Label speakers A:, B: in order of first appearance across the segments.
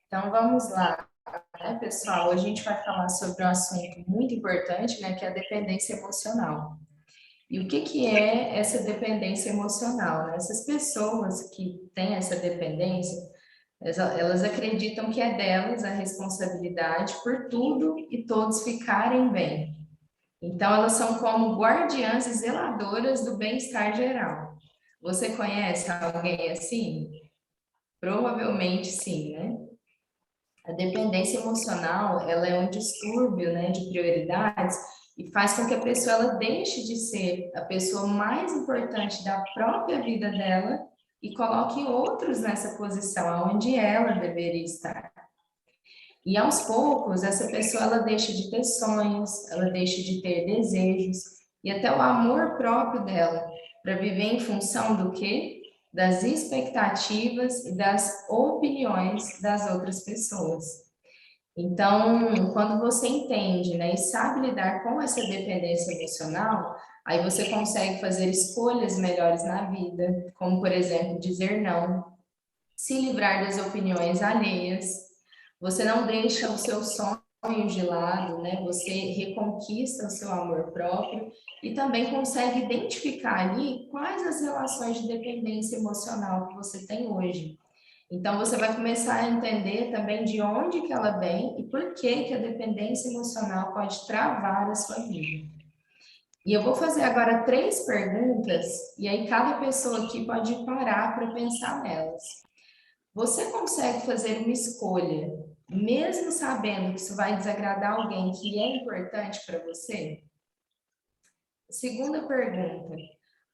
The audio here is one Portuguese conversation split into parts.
A: Então vamos lá, né, pessoal? Hoje a gente vai falar sobre um assunto muito importante, né, que é a dependência emocional. E o que que é essa dependência emocional, né? Essas pessoas que têm essa dependência, elas acreditam que é delas a responsabilidade por tudo e todos ficarem bem. Então elas são como guardiãs e zeladoras do bem-estar geral. Você conhece alguém assim? Provavelmente sim, né? A dependência emocional, ela é um distúrbio, né, de prioridades e faz com que a pessoa ela deixe de ser a pessoa mais importante da própria vida dela e coloque outros nessa posição onde ela deveria estar. E aos poucos, essa pessoa ela deixa de ter sonhos, ela deixa de ter desejos e até o amor próprio dela para viver em função do quê? Das expectativas e das opiniões das outras pessoas. Então, quando você entende, né, e sabe lidar com essa dependência emocional, aí você consegue fazer escolhas melhores na vida, como, por exemplo, dizer não, se livrar das opiniões alheias, você não deixa os seus sonhos de lado, né? Você reconquista o seu amor próprio e também consegue identificar ali quais as relações de dependência emocional que você tem hoje. Então, você vai começar a entender também de onde que ela vem e por que que a dependência emocional pode travar a sua vida. E eu vou fazer agora três perguntas, e aí cada pessoa aqui pode parar para pensar nelas. Você consegue fazer uma escolha, mesmo sabendo que isso vai desagradar alguém que é importante para você? Segunda pergunta.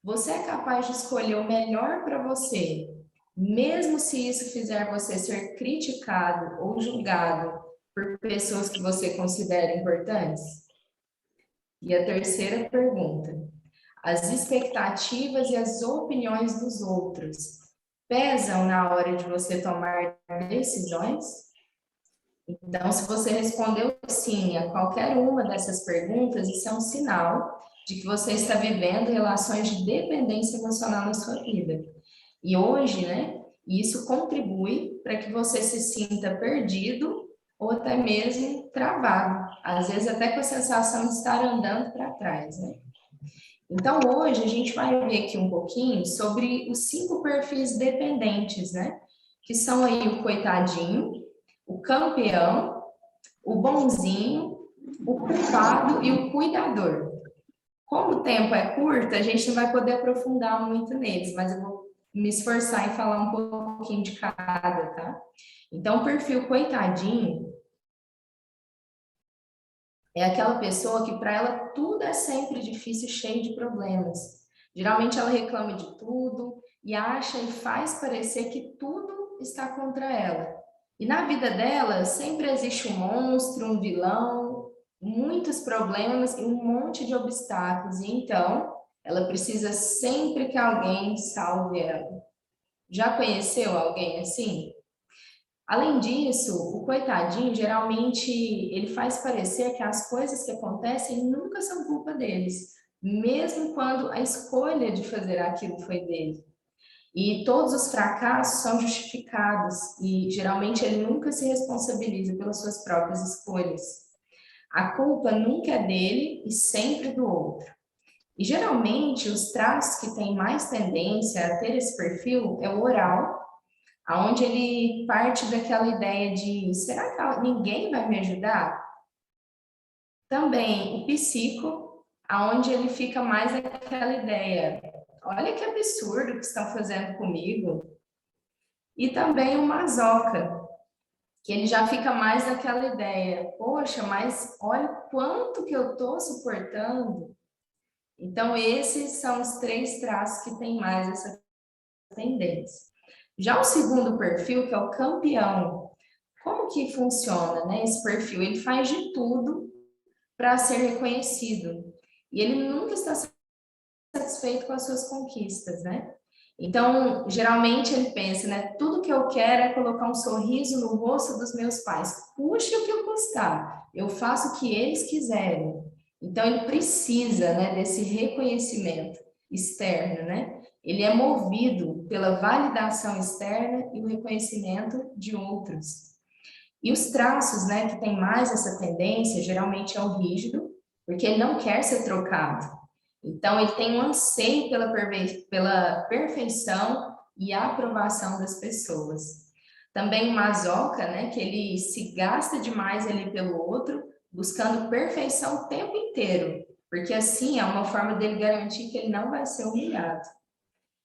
A: Você é capaz de escolher o melhor para você, mesmo se isso fizer você ser criticado ou julgado por pessoas que você considera importantes? E a terceira pergunta. As expectativas e as opiniões dos outros pesam na hora de você tomar decisões? Então, se você respondeu sim a qualquer uma dessas perguntas, isso é um sinal de que você está vivendo relações de dependência emocional na sua vida. E hoje, né, isso contribui para que você se sinta perdido ou até mesmo travado, às vezes até com a sensação de estar andando para trás, né? Então, hoje a gente vai ver aqui um pouquinho sobre os 5 perfis dependentes, né? Que são aí o coitadinho, o campeão, o bonzinho, o culpado e o cuidador. Como o tempo é curto, a gente não vai poder aprofundar muito neles, mas eu vou me esforçar em falar um pouquinho de cada, tá? Então, o perfil coitadinho é aquela pessoa que para ela tudo é sempre difícil, cheio de problemas. Geralmente ela reclama de tudo e acha e faz parecer que tudo está contra ela. E na vida dela sempre existe um monstro, um vilão, muitos problemas e um monte de obstáculos. E então ela precisa sempre que alguém salve ela. Já conheceu alguém assim? Além disso, o coitadinho, geralmente, ele faz parecer que as coisas que acontecem nunca são culpa deles, mesmo quando a escolha de fazer aquilo foi dele. E todos os fracassos são justificados, e geralmente ele nunca se responsabiliza pelas suas próprias escolhas. A culpa nunca é dele e sempre do outro. E geralmente, os traços que têm mais tendência a ter esse perfil é o oral, aonde ele parte daquela ideia de será que ninguém vai me ajudar? Também o psico, aonde ele fica mais naquela ideia, olha que absurdo que estão fazendo comigo. E também o masoca, que ele já fica mais naquela ideia, poxa, mas olha o quanto que eu estou suportando. Então esses são os três traços que têm mais essa tendência. Já o segundo perfil, que é o campeão, como que funciona, né, esse perfil? Ele faz de tudo para ser reconhecido. E ele nunca está satisfeito com as suas conquistas, né? Então, geralmente ele pensa, né, tudo que eu quero é colocar um sorriso no rosto dos meus pais. Custe o que eu custar, eu faço o que eles quiserem. Então, ele precisa, né, desse reconhecimento externo, né? Ele é movido pela validação externa e o reconhecimento de outros. E os traços, né, que tem mais essa tendência, geralmente é o rígido, porque ele não quer ser trocado. Então, ele tem um anseio pela perfeição e aprovação das pessoas. Também o masoca, né, que ele se gasta demais ali pelo outro, buscando perfeição o tempo inteiro, porque assim é uma forma dele garantir que ele não vai ser humilhado.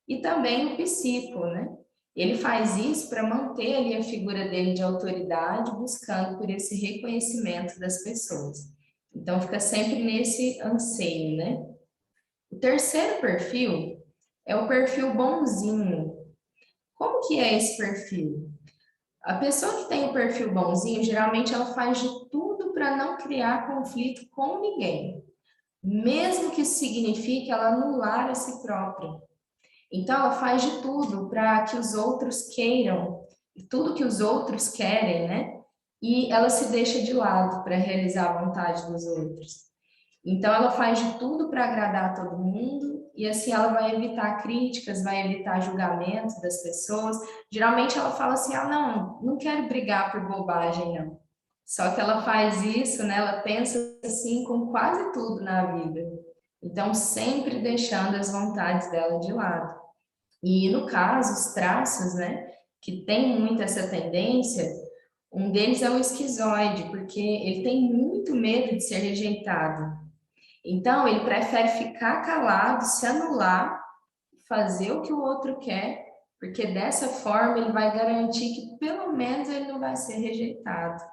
A: E também o psico, né? Ele faz isso para manter ali a figura dele de autoridade, buscando por esse reconhecimento das pessoas. Então, fica sempre nesse anseio, né? O terceiro perfil é o perfil bonzinho. Como que é esse perfil? A pessoa que tem o perfil bonzinho, geralmente ela faz de tudo para não criar conflito com ninguém, mesmo que isso signifique ela anular a si própria. Então, ela faz de tudo para que os outros queiram, tudo que os outros querem, né? E ela se deixa de lado para realizar a vontade dos outros. Então, ela faz de tudo para agradar todo mundo e assim ela vai evitar críticas, vai evitar julgamento das pessoas. Geralmente ela fala assim: ah, não quero brigar por bobagem, não. Só que ela faz isso, né? Ela pensa assim com quase tudo na vida. Então, sempre deixando as vontades dela de lado. E no caso, os traços, né, que tem muito essa tendência, um deles é o esquizoide, porque ele tem muito medo de ser rejeitado. Então, ele prefere ficar calado, se anular, fazer o que o outro quer, porque dessa forma ele vai garantir que pelo menos ele não vai ser rejeitado.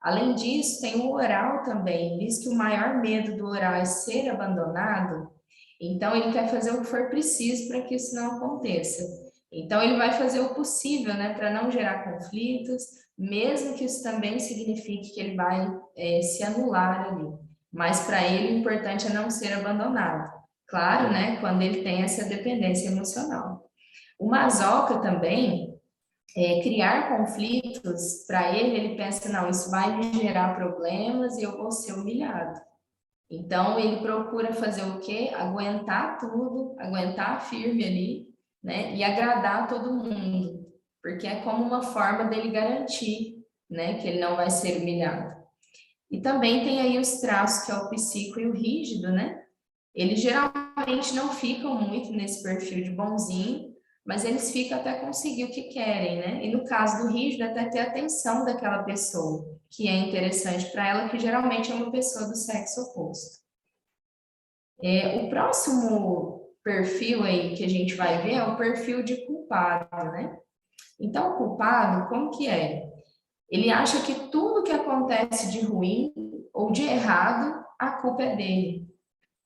A: Além disso, tem o oral também, diz que o maior medo do oral é ser abandonado, então ele quer fazer o que for preciso para que isso não aconteça. Então ele vai fazer o possível, né, para não gerar conflitos, mesmo que isso também signifique que ele vai se anular ali. Mas para ele o importante é não ser abandonado. Claro, né, quando ele tem essa dependência emocional. O masoca também, criar conflitos, para ele pensa, não, isso vai me gerar problemas e eu vou ser humilhado. Então, ele procura fazer o quê? Aguentar tudo, aguentar firme ali, né? E agradar todo mundo, porque é como uma forma dele garantir, né, que ele não vai ser humilhado. E também tem aí os traços, que é o psíquico e o rígido, né? Eles geralmente não ficam muito nesse perfil de bonzinho, mas eles ficam até conseguir o que querem, né? E no caso do rígido, até ter a atenção daquela pessoa, que é interessante para ela, que geralmente é uma pessoa do sexo oposto. O próximo perfil aí que a gente vai ver é o perfil de culpado, né? Então, o culpado, como que é? Ele acha que tudo que acontece de ruim ou de errado, a culpa é dele.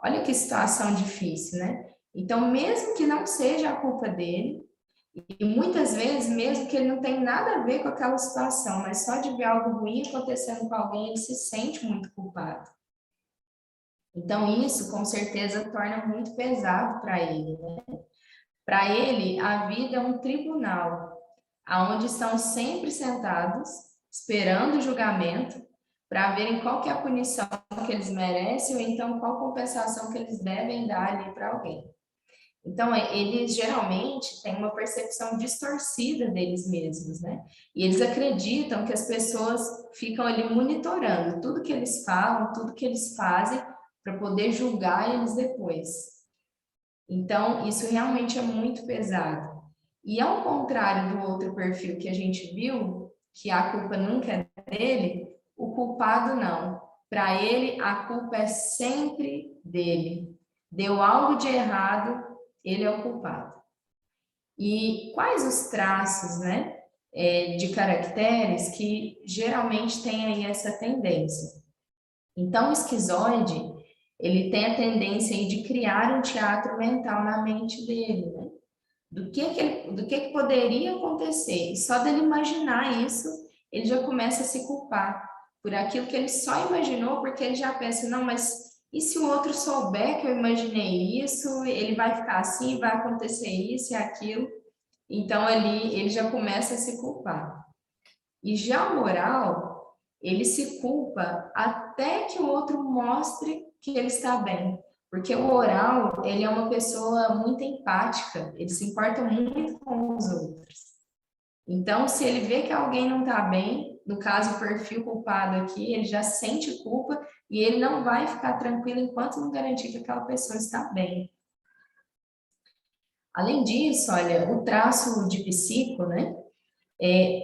A: Olha que situação difícil, né? Então, mesmo que não seja a culpa dele, e muitas vezes, mesmo que ele não tenha nada a ver com aquela situação, mas só de ver algo ruim acontecendo com alguém, ele se sente muito culpado. Então, isso com certeza torna muito pesado para ele, né? Para ele, a vida é um tribunal, aonde estão sempre sentados, esperando o julgamento, para verem qual que é a punição que eles merecem, ou então qual compensação que eles devem dar ali para alguém. Então, eles geralmente têm uma percepção distorcida deles mesmos, né? E eles acreditam que as pessoas ficam ali monitorando tudo que eles falam, tudo que eles fazem, para poder julgar eles depois. Então, isso realmente é muito pesado. E ao contrário do outro perfil que a gente viu, que a culpa nunca é dele, o culpado não. Para ele, a culpa é sempre dele. Deu algo de errado, ele é o culpado. E quais os traços, né, de caracteres que geralmente têm aí essa tendência? Então, o esquizoide, ele tem a tendência aí de criar um teatro mental na mente dele, né? Do que poderia acontecer. E só dele imaginar isso, ele já começa a se culpar por aquilo que ele só imaginou, porque ele já pensa, não, mas e se o outro souber que eu imaginei isso, ele vai ficar assim, vai acontecer isso e aquilo. Então, ali, ele já começa a se culpar. E já o moral, ele se culpa até que o outro mostre que ele está bem. Porque o oral, ele é uma pessoa muito empática, ele se importa muito com os outros. Então, se ele vê que alguém não está bem, no caso, o perfil culpado aqui, ele já sente culpa e ele não vai ficar tranquilo enquanto não garantir que aquela pessoa está bem. Além disso, olha, o traço de psico, né?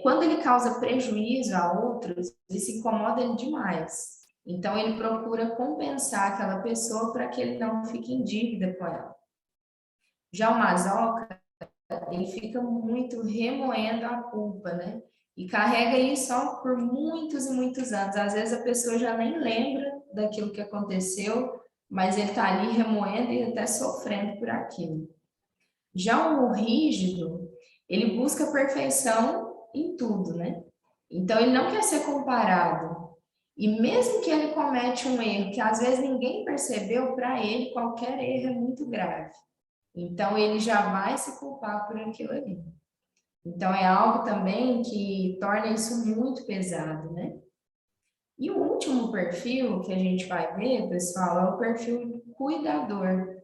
A: Quando ele causa prejuízo a outros, isso incomoda ele demais. Então, ele procura compensar aquela pessoa para que ele não fique em dívida com ela. Já o masoca, ele fica muito remoendo a culpa, né? E carrega isso por muitos e muitos anos. Às vezes a pessoa já nem lembra daquilo que aconteceu, mas ele está ali remoendo e até sofrendo por aquilo. Já o rígido, ele busca perfeição em tudo, né? Então ele não quer ser comparado. E mesmo que ele comete um erro que às vezes ninguém percebeu, para ele qualquer erro é muito grave. Então ele já vai se culpar por aquilo ali. Então é algo também que torna isso muito pesado, né? E o último perfil que a gente vai ver, pessoal, é o perfil cuidador.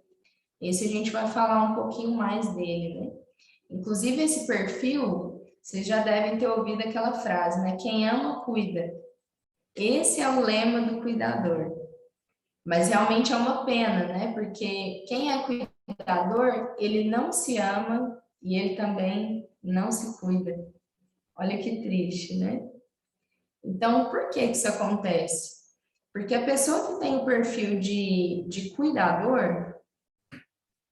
A: Esse a gente vai falar um pouquinho mais dele, né? Inclusive, esse perfil, vocês já devem ter ouvido aquela frase, né? Quem ama, cuida. Esse é o lema do cuidador. Mas realmente é uma pena, né? Porque quem é cuidador, ele não se ama e ele também não se cuida. Olha que triste, né? Então, por que isso acontece? Porque a pessoa que tem o perfil de cuidador,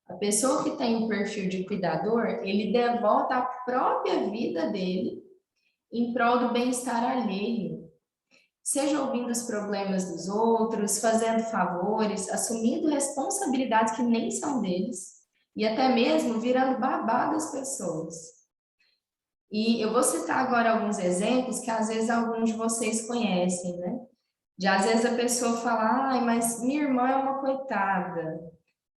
A: a pessoa que tem o perfil de cuidador, ele devota a própria vida dele em prol do bem-estar alheio. Seja ouvindo os problemas dos outros, fazendo favores, assumindo responsabilidades que nem são deles, e até mesmo virando babá das pessoas. E eu vou citar agora alguns exemplos que às vezes alguns de vocês conhecem, né? De às vezes a pessoa fala, ai, mas minha irmã é uma coitada.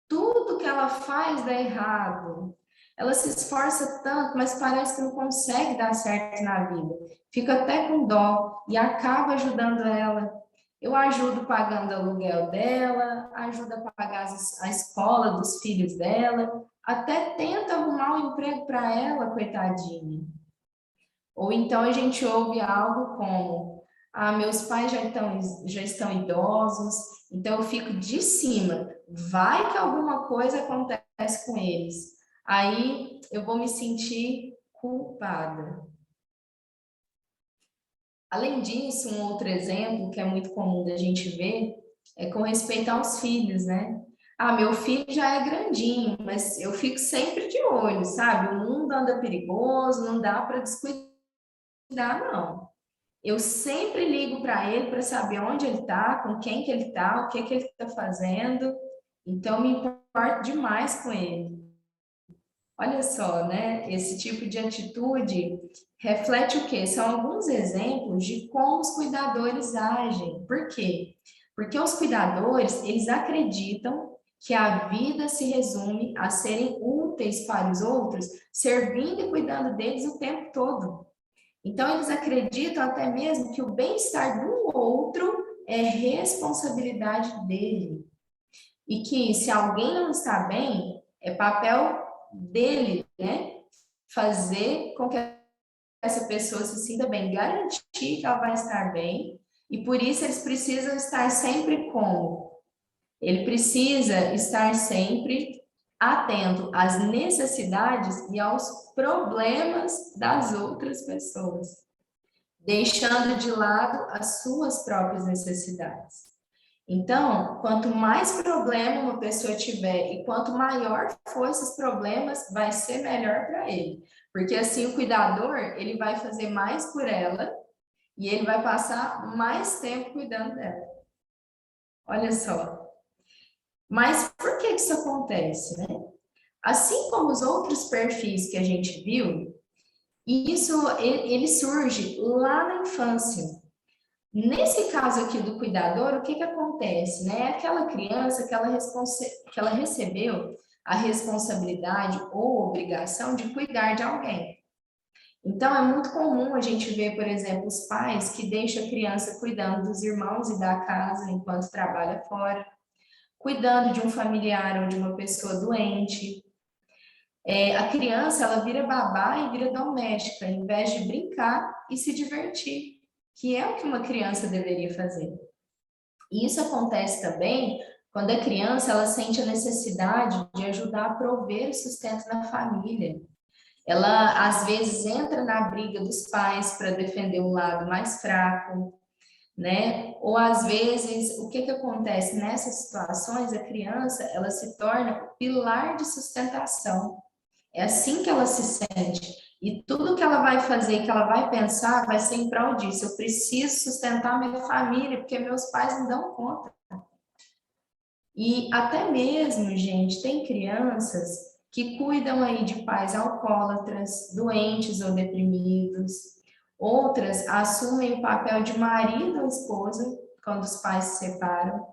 A: Tudo que ela faz dá errado. Ela se esforça tanto, mas parece que não consegue dar certo na vida. Fica até com dó e acaba ajudando ela. Eu ajudo pagando o aluguel dela, ajudo a pagar a escola dos filhos dela, até tento arrumar um emprego para ela, coitadinha. Ou então a gente ouve algo como: ah, meus pais já estão idosos, então eu fico de cima. Vai que alguma coisa acontece com eles. Aí eu vou me sentir culpada. Além disso, um outro exemplo que é muito comum da gente ver é com respeito aos filhos, né? Ah, meu filho já é grandinho, mas eu fico sempre de olho, sabe? O mundo anda perigoso, não dá para descuidar, não. Eu sempre ligo para ele para saber onde ele está, com quem que ele está, o que que ele está fazendo. Então, me importo demais com ele. Olha só, né? Esse tipo de atitude reflete o quê? São alguns exemplos de como os cuidadores agem. Por quê? Porque os cuidadores, eles acreditam que a vida se resume a serem úteis para os outros, servindo e cuidando deles o tempo todo. Então, eles acreditam até mesmo que o bem-estar do outro é responsabilidade dele. E que se alguém não está bem, é papel dele, né? Fazer com que essa pessoa se sinta bem, garantir que ela vai estar bem. E por isso eles precisam estar sempre como? Ele precisa estar sempre atento às necessidades e aos problemas das outras pessoas, deixando de lado as suas próprias necessidades. Então, quanto mais problema uma pessoa tiver e quanto maior for esses problemas, vai ser melhor para ele. Porque assim o cuidador, ele vai fazer mais por ela e ele vai passar mais tempo cuidando dela. Olha só. Mas por que isso acontece, né? Assim como os outros perfis que a gente viu, isso ele surge lá na infância. Nesse caso aqui do cuidador, o que que acontece, né? Aquela criança que ela recebeu a responsabilidade ou obrigação de cuidar de alguém. Então, é muito comum a gente ver, por exemplo, os pais que deixam a criança cuidando dos irmãos e da casa enquanto trabalha fora, cuidando de um familiar ou de uma pessoa doente. A criança, ela vira babá e vira doméstica, ao invés de brincar e se divertir, que é o que uma criança deveria fazer. E isso acontece também quando a criança, ela sente a necessidade de ajudar a prover o sustento na família. Ela, às vezes, entra na briga dos pais para defender o lado mais fraco, né? Ou às vezes, o que que acontece nessas situações? A criança, ela se torna o pilar de sustentação. É assim que ela se sente. E tudo que ela vai fazer, que ela vai pensar, vai ser em prol disso. Eu preciso sustentar minha família, porque meus pais não dão conta. E até mesmo, gente, tem crianças que cuidam aí de pais alcoólatras, doentes ou deprimidos. Outras assumem o papel de marido ou esposa quando os pais se separam.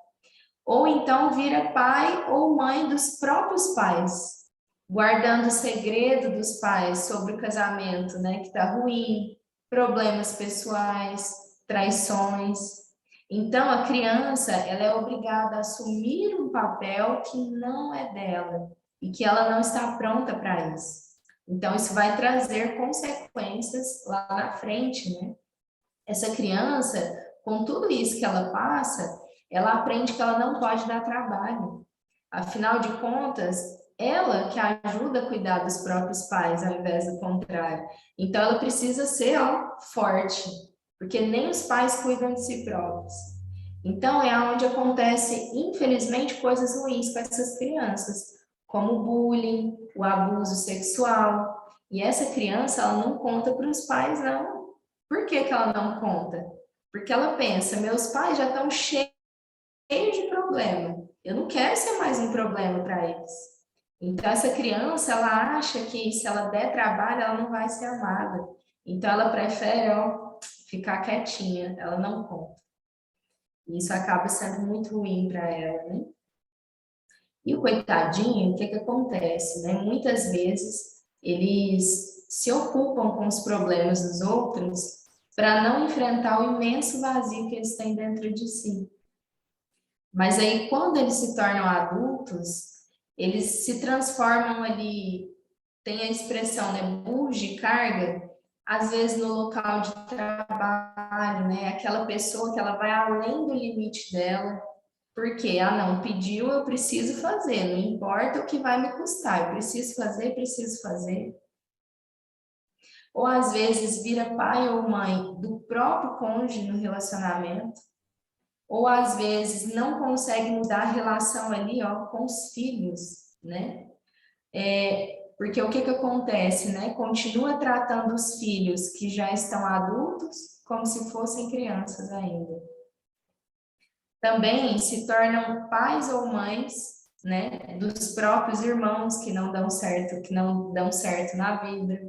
A: Ou então vira pai ou mãe dos próprios pais, guardando o segredo dos pais sobre o casamento, né, que está ruim, problemas pessoais, traições. Então, a criança, ela é obrigada a assumir um papel que não é dela e que ela não está pronta para isso. Então, isso vai trazer consequências lá na frente, né? Essa criança, com tudo isso que ela passa, ela aprende que ela não pode dar trabalho. Afinal de contas, ela que ajuda a cuidar dos próprios pais, ao invés do contrário. Então, ela precisa ser, ó, forte, porque nem os pais cuidam de si próprios. Então, é onde acontece, infelizmente, coisas ruins com essas crianças, como o bullying, o abuso sexual. E essa criança, ela não conta para os pais, não. Por que que ela não conta? Porque ela pensa, meus pais já estão cheios de problema. Eu não quero ser mais um problema para eles. Então, essa criança, ela acha que se ela der trabalho, ela não vai ser amada. Então, ela prefere, ó, ficar quietinha, ela não conta. E isso acaba sendo muito ruim para ela, né? E o coitadinho, o que que acontece, né? Muitas vezes eles se ocupam com os problemas dos outros para não enfrentar o imenso vazio que eles têm dentro de si. Mas aí, quando eles se tornam adultos, eles se transformam ali, tem a expressão, né, burro de carga, às vezes no local de trabalho, né, aquela pessoa que ela vai além do limite dela, porque, não, pediu, eu preciso fazer, não importa o que vai me custar, eu preciso fazer, preciso fazer. Ou às vezes vira pai ou mãe do próprio cônjuge no relacionamento, ou às vezes não consegue mudar a relação ali, ó, com os filhos, né? Porque o que que acontece, né? Continua tratando os filhos que já estão adultos como se fossem crianças ainda. Também se tornam pais ou mães, né, dos próprios irmãos que não dão certo na vida.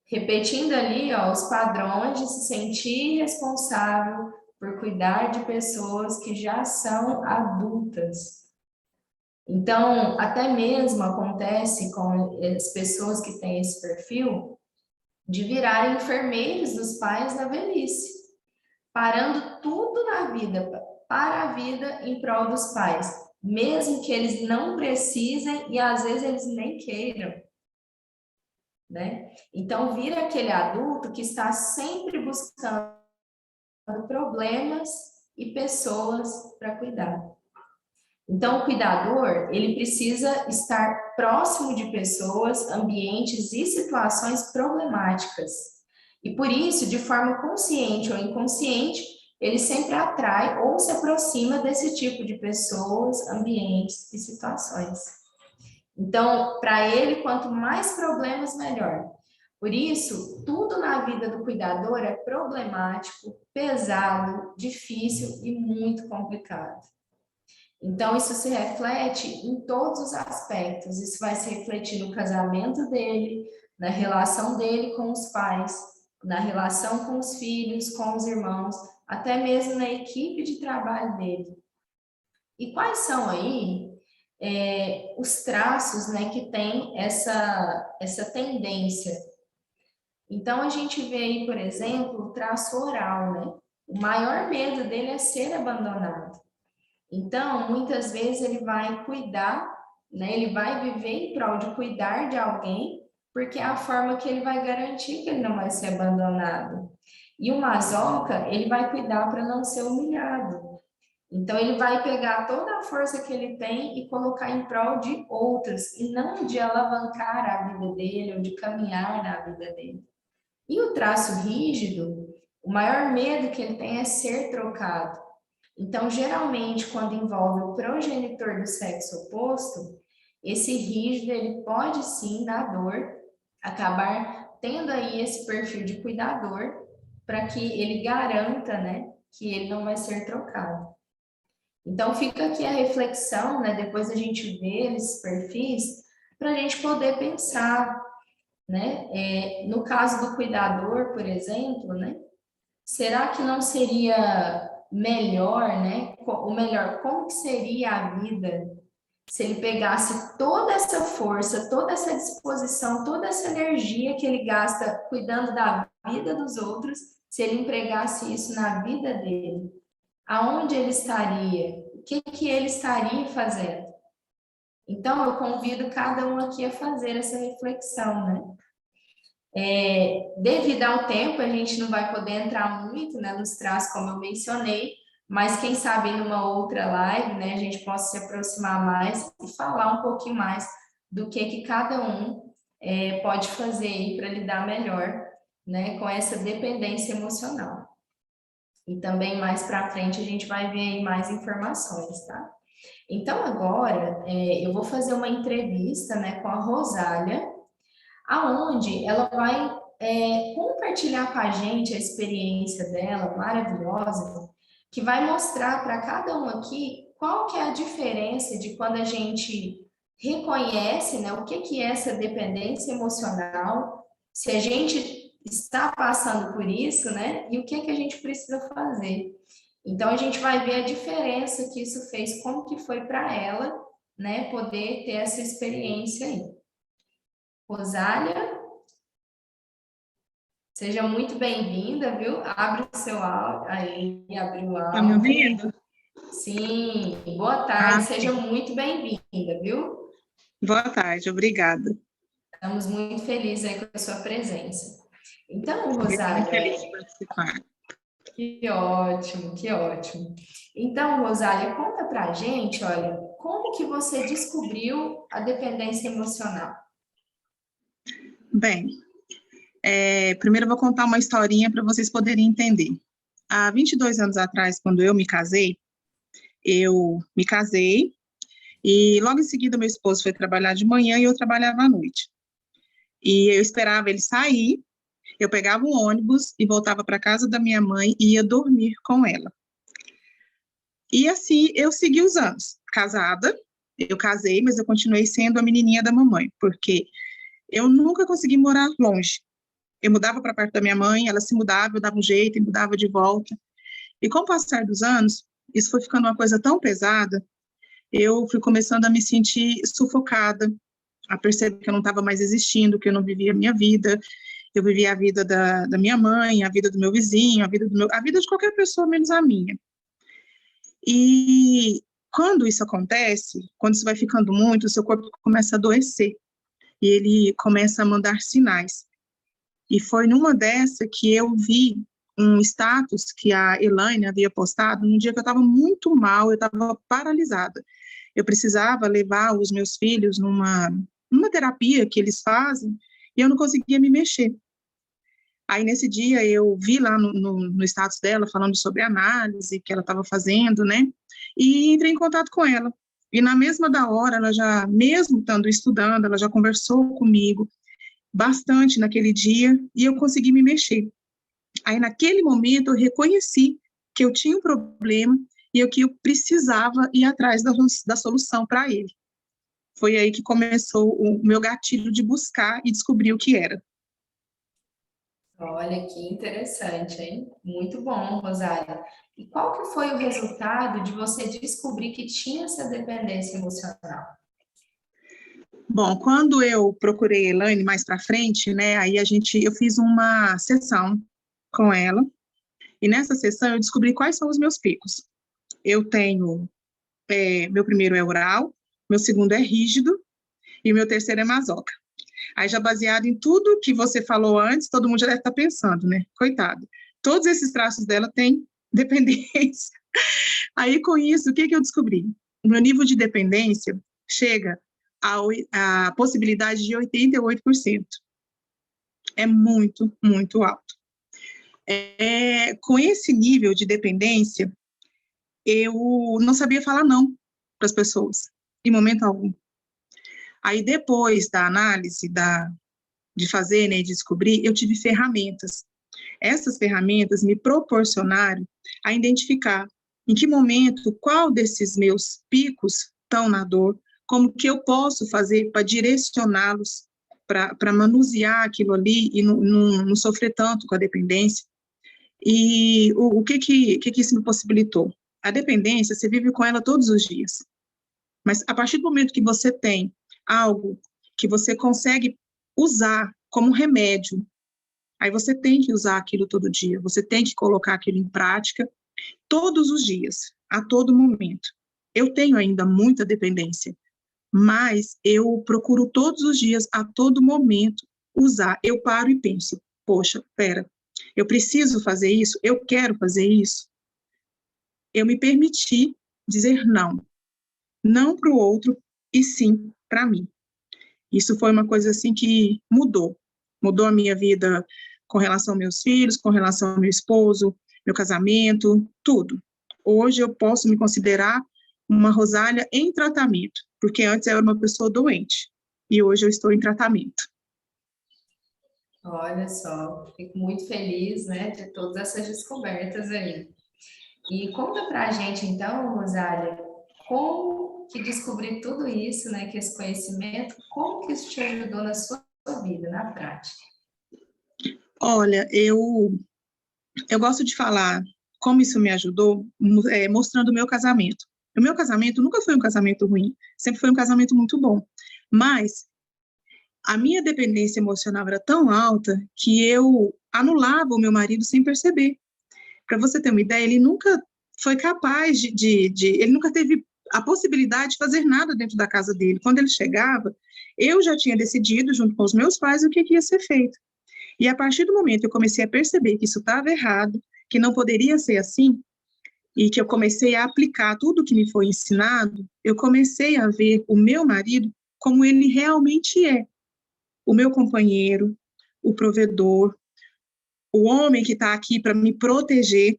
A: Repetindo ali, ó, os padrões de se sentir responsável por cuidar de pessoas que já são adultas. Então, até mesmo acontece com as pessoas que têm esse perfil de virarem enfermeiros dos pais na velhice, parando tudo na vida, para a vida em prol dos pais, mesmo que eles não precisem e às vezes eles nem queiram, né? Então, vira aquele adulto que está sempre buscando problemas e pessoas para cuidar. Então, o cuidador, ele precisa estar próximo de pessoas, ambientes e situações problemáticas. E por isso, de forma consciente ou inconsciente, ele sempre atrai ou se aproxima desse tipo de pessoas, ambientes e situações. Então, para ele, quanto mais problemas, melhor. Por isso, tudo na vida do cuidador é problemático, pesado, difícil e muito complicado. Então, isso se reflete em todos os aspectos. Isso vai se refletir no casamento dele, na relação dele com os pais, na relação com os filhos, com os irmãos, até mesmo na equipe de trabalho dele. E quais são aí os traços, né, que tem essa tendência? Então, a gente vê aí, por exemplo, o traço oral, né? O maior medo dele é ser abandonado. Então, muitas vezes ele vai cuidar né? Ele vai viver em prol de cuidar de alguém, porque é a forma que ele vai garantir que ele não vai ser abandonado. E o masoca, ele vai cuidar para não ser humilhado. Então, ele vai pegar toda a força que ele tem e colocar em prol de outros, e não de alavancar a vida dele ou de caminhar na vida dele. E o traço rígido, o maior medo que ele tem é ser trocado. Então, geralmente, quando envolve o progenitor do sexo oposto, esse rígido, ele pode sim, na dor, acabar tendo aí esse perfil de cuidador, para que ele garanta, né, que ele não vai ser trocado. Então, fica aqui a reflexão, né, depois a gente vê esses perfis, para a gente poder pensar, né, no caso do cuidador, por exemplo, né, será que não seria melhor, né? Ou melhor, como que seria a vida se ele pegasse toda essa força, toda essa disposição, toda essa energia que ele gasta cuidando da vida dos outros, se ele empregasse isso na vida dele? Aonde ele estaria? O que que ele estaria fazendo? Então, eu convido cada um aqui a fazer essa reflexão, né? Devido ao tempo, a gente não vai poder entrar muito, né, nos traços, como eu mencionei, mas quem sabe numa outra live, né, a gente possa se aproximar mais e falar um pouquinho mais do que cada um pode fazer para lidar melhor, né, com essa dependência emocional. E também mais para frente a gente vai ver aí mais informações, tá? Então agora eu vou fazer uma entrevista, né, com a Rosália, aonde ela vai compartilhar com a gente a experiência dela maravilhosa, que vai mostrar para cada um aqui qual que é a diferença de quando a gente reconhece, né, o que que é essa dependência emocional, se a gente está passando por isso, né, e o que que a gente precisa fazer. Então a gente vai ver a diferença que isso fez, como que foi para ela, né, poder ter essa experiência aí. Rosália, seja muito bem-vinda, viu? Abre o seu áudio, aí, abriu o
B: Tá me
A: áudio.
B: ouvindo?
A: Sim, boa tarde,
B: Ah,
A: seja muito bem-vinda, viu?
B: boa tarde, obrigada.
A: Estamos muito felizes aí com a sua presença. Então,
B: Também estou muito
A: Rosália,
B: feliz de participar.
A: que ótimo, que ótimo. Então, Rosália, conta pra gente, olha, como que você descobriu a dependência emocional?
B: Bem, primeiro eu vou contar uma historinha para vocês poderem entender. Há 22 anos atrás, quando eu me casei e logo em seguida meu esposo foi trabalhar de manhã e eu trabalhava à noite. E eu esperava ele sair, eu pegava um ônibus e voltava para casa da minha mãe e ia dormir com ela. E assim eu segui os anos. Casada, eu casei, mas eu continuei sendo a menininha da mamãe, porque eu nunca consegui morar longe. Eu mudava para perto da minha mãe, ela se mudava, eu dava um jeito e mudava de volta. E com o passar dos anos, isso foi ficando uma coisa tão pesada, eu fui começando a me sentir sufocada, a perceber que eu não estava mais existindo, que eu não vivia a minha vida, eu vivia a vida da minha mãe, a vida do meu vizinho, a vida de qualquer pessoa, menos a minha. E quando isso acontece, quando isso vai ficando muito, o seu corpo começa a adoecer, e ele começa a mandar sinais. E foi numa dessa que eu vi um status que a Elaine havia postado num dia que eu estava muito mal, eu estava paralisada. Eu precisava levar os meus filhos numa terapia que eles fazem e eu não conseguia me mexer. Aí, nesse dia, eu vi lá no status dela falando sobre a análise que ela estava fazendo, né? E entrei em contato com ela. E na mesma da hora, ela já, mesmo estando estudando, ela já conversou comigo bastante naquele dia e eu consegui me mexer. Aí, naquele momento, eu reconheci que eu tinha um problema e que eu precisava ir atrás da solução para ele. Foi aí que começou o meu gatilho de buscar e descobrir o que era.
A: Olha que interessante, hein? Muito bom, Rosália. E qual que foi o resultado de você descobrir que tinha essa dependência emocional?
B: Bom, quando eu procurei a Elaine mais para frente, né, eu fiz uma sessão com ela, e nessa sessão eu descobri quais são os meus picos. Eu tenho, meu primeiro é oral, meu segundo é rígido e o meu terceiro é masoca. Aí já baseado em tudo que você falou antes, todo mundo já deve estar pensando, né? Coitado. Todos esses traços dela têm dependência. Aí com isso, o que eu descobri? O meu nível de dependência chega à possibilidade de 88%. É muito, muito alto. Com esse nível de dependência, eu não sabia falar não para as pessoas, em momento algum. Aí, depois da análise, de fazer, né, de descobrir, eu tive ferramentas. Essas ferramentas me proporcionaram a identificar em que momento, qual desses meus picos estão na dor, como que eu posso fazer para direcioná-los, para manusear aquilo ali e não sofrer tanto com a dependência. E o que isso me possibilitou? A dependência, você vive com ela todos os dias. Mas a partir do momento que você tem algo que você consegue usar como remédio, aí você tem que usar aquilo todo dia, você tem que colocar aquilo em prática todos os dias, a todo momento. Eu tenho ainda muita dependência, mas eu procuro todos os dias, a todo momento, usar. Eu paro e penso, poxa, pera, eu preciso fazer isso? Eu quero fazer isso? Eu me permiti dizer não. Não para o outro, e sim para mim. Isso foi uma coisa assim que mudou a minha vida com relação aos meus filhos, com relação ao meu esposo, meu casamento, tudo. Hoje eu posso me considerar uma Rosália em tratamento, porque antes eu era uma pessoa doente, e hoje eu estou em tratamento.
A: Olha só, fico muito feliz, né, de todas essas descobertas aí. E conta pra gente, então, Rosália, como que descobrir tudo isso, né, que esse conhecimento, como que isso te ajudou na sua vida, na prática?
B: Olha, eu gosto de falar como isso me ajudou, mostrando o meu casamento. O meu casamento nunca foi um casamento ruim, sempre foi um casamento muito bom. Mas a minha dependência emocional era tão alta que eu anulava o meu marido sem perceber. Para você ter uma ideia, ele nunca foi capaz ele nunca teve a possibilidade de fazer nada dentro da casa dele. Quando ele chegava, eu já tinha decidido, junto com os meus pais, o que ia ser feito. E a partir do momento que eu comecei a perceber que isso estava errado, que não poderia ser assim, e que eu comecei a aplicar tudo que me foi ensinado, eu comecei a ver o meu marido como ele realmente é. O meu companheiro, o provedor, o homem que está aqui para me proteger.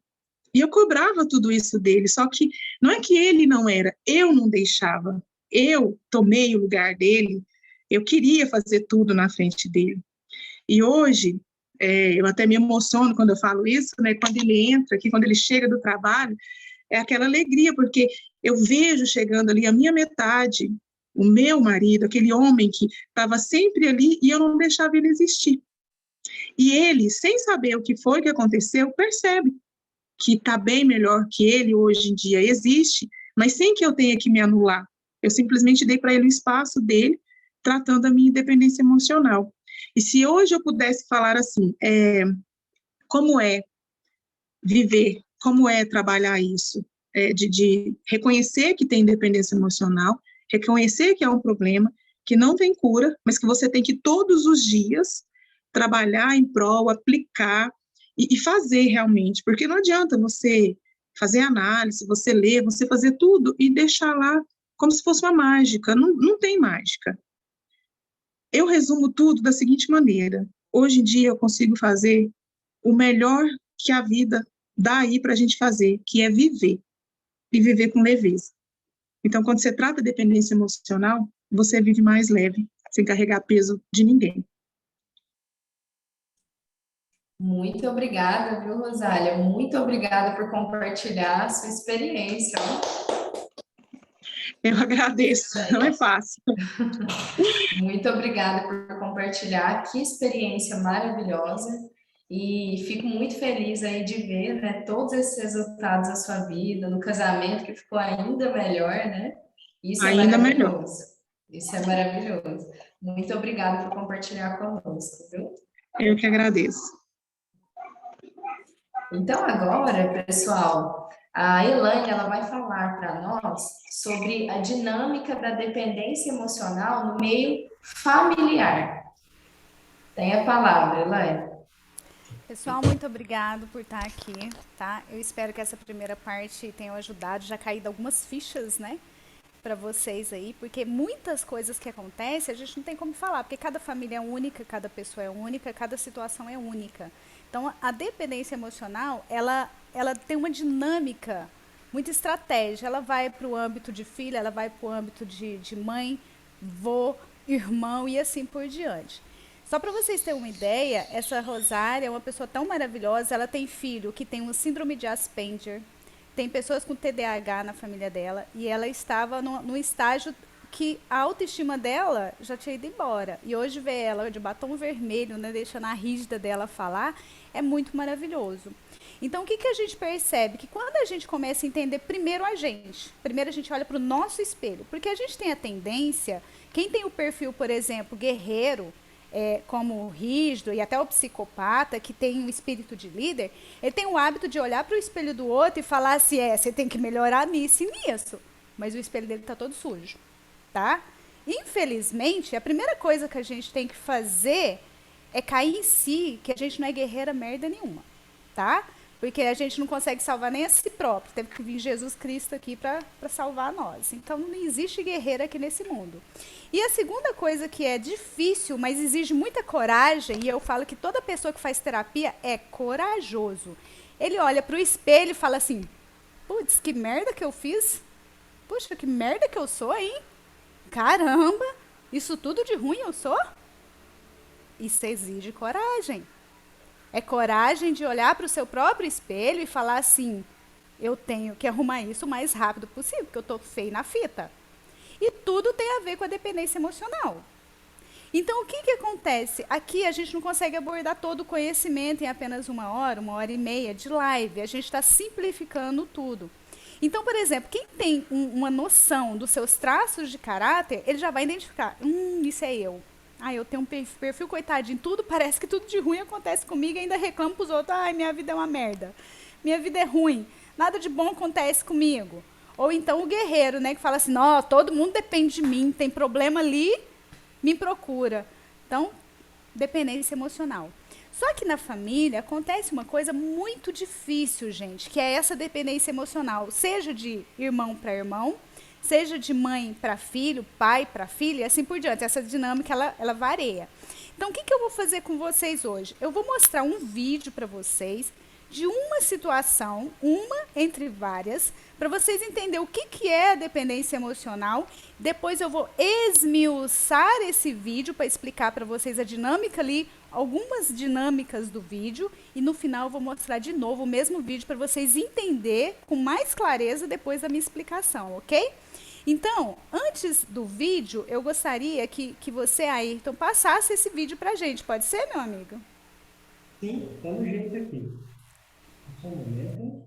B: E eu cobrava tudo isso dele, só que não é que ele não era, eu não deixava. Eu tomei o lugar dele, eu queria fazer tudo na frente dele. E hoje, eu até me emociono quando eu falo isso, né? Quando ele entra aqui, quando ele chega do trabalho, é aquela alegria, porque eu vejo chegando ali a minha metade, o meu marido, aquele homem que estava sempre ali e eu não deixava ele existir. E ele, sem saber o que foi que aconteceu, percebe que está bem melhor que ele hoje em dia existe, mas sem que eu tenha que me anular. Eu simplesmente dei para ele o espaço dele, tratando a minha independência emocional. E se hoje eu pudesse falar assim, como é viver, como é trabalhar isso, de reconhecer que tem dependência emocional, reconhecer que é um problema, que não tem cura, mas que você tem que todos os dias trabalhar em prol, aplicar e fazer realmente, porque não adianta você fazer análise, você ler, você fazer tudo e deixar lá como se fosse uma mágica, não tem mágica. Eu resumo tudo da seguinte maneira, hoje em dia eu consigo fazer o melhor que a vida dá aí para a gente fazer, que é viver, e viver com leveza. Então, quando você trata de dependência emocional, você vive mais leve, sem carregar peso de ninguém.
A: Muito obrigada, viu, Rosália? Muito obrigada por compartilhar a sua experiência.
B: Eu agradeço, não é fácil.
A: Muito obrigada por compartilhar, que experiência maravilhosa. E fico muito feliz aí de ver, né, todos esses resultados da sua vida, no casamento que ficou ainda melhor, né? Isso é
B: Ainda melhor.
A: maravilhoso. Isso é maravilhoso. Muito obrigada por compartilhar conosco, viu?
B: Eu que agradeço.
A: Então, agora, pessoal, A Elaine, ela vai falar para nós sobre a dinâmica da dependência emocional no meio familiar. Tem a palavra, Elaine.
C: Pessoal, muito obrigado por estar aqui, tá? Eu espero que essa primeira parte tenha ajudado, já caído algumas fichas, né, para vocês aí, porque muitas coisas que acontecem a gente não tem como falar, porque cada família é única, cada pessoa é única, cada situação é única. Então, a dependência emocional, ela tem uma dinâmica, muita estratégia. Ela vai para o âmbito de filha, ela vai para o âmbito de mãe, vô, irmão e assim por diante. Só para vocês terem uma ideia, essa Rosária é uma pessoa tão maravilhosa. Ela tem filho que tem uma síndrome de Asperger, tem pessoas com TDAH na família dela, e ela estava no estágio que a autoestima dela já tinha ido embora. E hoje ver ela de batom vermelho, né, deixando a rígida dela falar, é muito maravilhoso. Então, o que, que a gente percebe? Que quando a gente começa a entender primeiro a gente olha para o nosso espelho, porque a gente tem a tendência, quem tem o perfil, por exemplo, guerreiro, como o rígido e até o psicopata, que tem um espírito de líder, ele tem o hábito de olhar para o espelho do outro e falar assim, você tem que melhorar nisso e nisso. Mas o espelho dele está todo sujo, tá? Infelizmente, a primeira coisa que a gente tem que fazer é cair em si, que a gente não é guerreira merda nenhuma, tá? Porque a gente não consegue salvar nem a si próprio. Teve que vir Jesus Cristo aqui para salvar nós. Então, não existe guerreira aqui nesse mundo. E a segunda coisa que é difícil, mas exige muita coragem, e eu falo que toda pessoa que faz terapia é corajoso. Ele olha para o espelho e fala assim, putz, que merda que eu fiz. Puxa, que merda que eu sou, hein? Caramba, isso tudo de ruim eu sou? Isso exige coragem. É coragem de olhar para o seu próprio espelho e falar assim, eu tenho que arrumar isso o mais rápido possível, porque eu estou feio na fita. E tudo tem a ver com a dependência emocional. Então, o que, que acontece? Aqui a gente não consegue abordar todo o conhecimento em apenas uma hora e meia de live. A gente está simplificando tudo. Então, por exemplo, quem tem uma noção dos seus traços de caráter, ele já vai identificar, isso é eu. Eu tenho um perfil coitadinho, tudo parece que tudo de ruim acontece comigo e ainda reclamo para os outros, minha vida é uma merda. Minha vida é ruim, nada de bom acontece comigo. Ou então o guerreiro, né, que fala assim, não, todo mundo depende de mim, tem problema ali, me procura. Então, dependência emocional. Só que na família acontece uma coisa muito difícil, gente, que é essa dependência emocional, seja de irmão para irmão, seja de mãe para filho, pai para filha, e assim por diante. Essa dinâmica, ela varia. Então, o que, que eu vou fazer com vocês hoje? Eu vou mostrar um vídeo para vocês de uma situação, uma entre várias, para vocês entenderem o que, que é a dependência emocional. Depois eu vou esmiuçar esse vídeo para explicar para vocês a dinâmica ali, algumas dinâmicas do vídeo, e no final eu vou mostrar de novo o mesmo vídeo para vocês entenderem com mais clareza depois da minha explicação, ok? Então, antes do vídeo, eu gostaria que você, Ayrton, passasse esse vídeo para a gente. Pode ser, meu amigo?
D: Sim, tá no jeito aqui. Só um momento.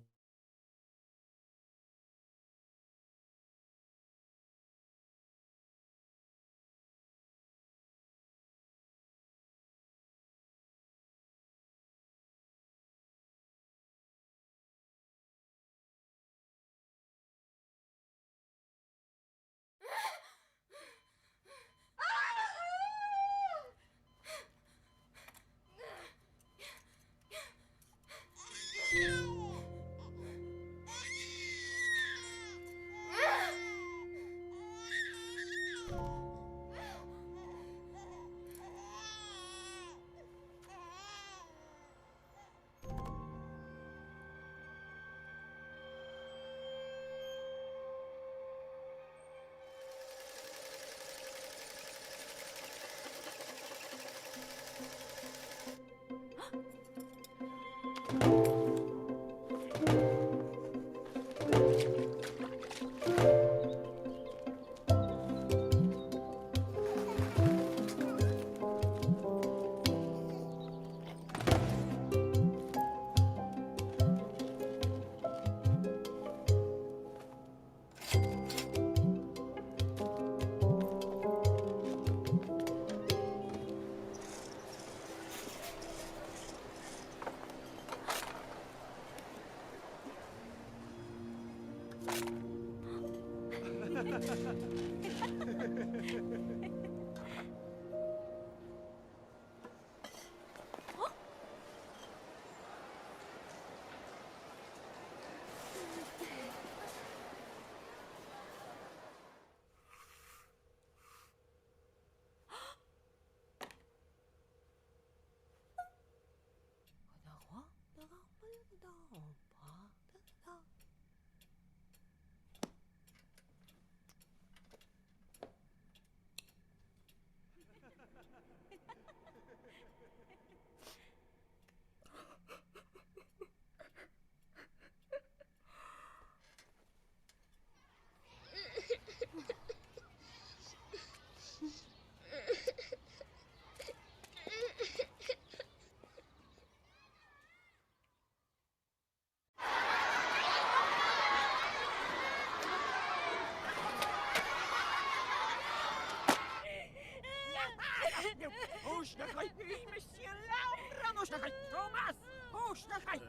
E: Húsnakaj! Monsieur Laura! Húsnakaj! Thomas! Húsnakaj!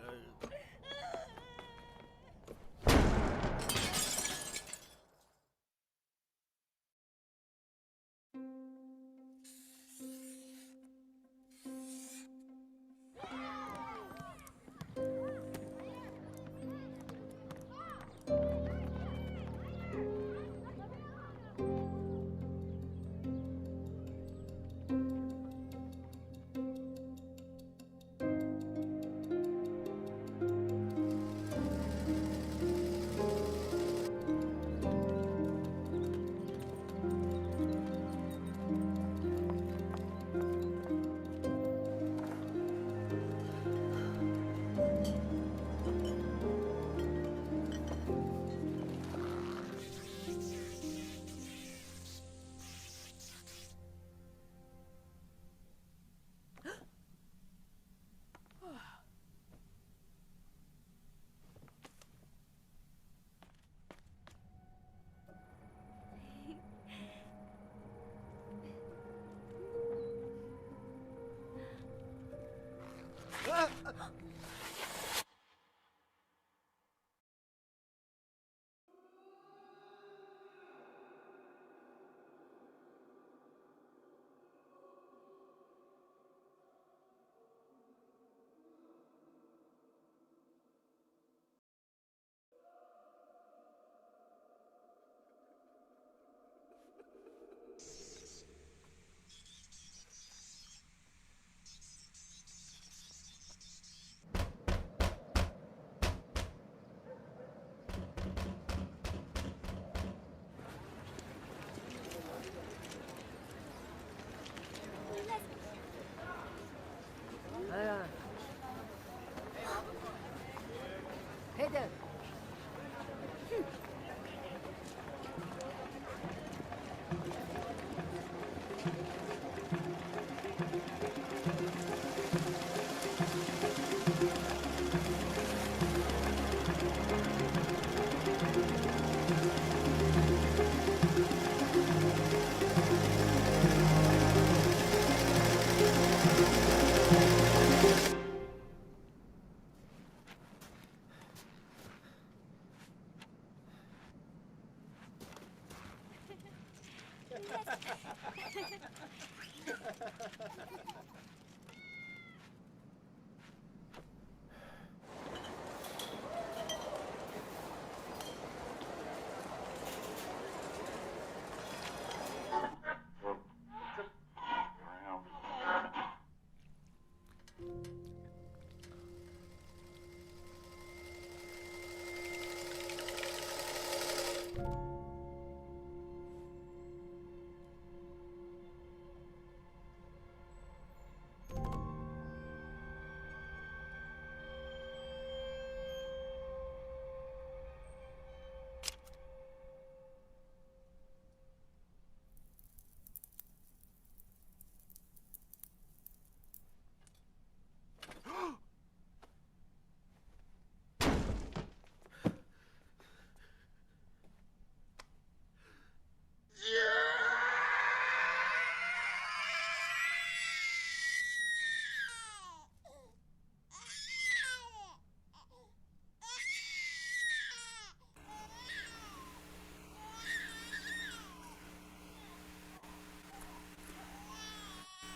F: Hey there.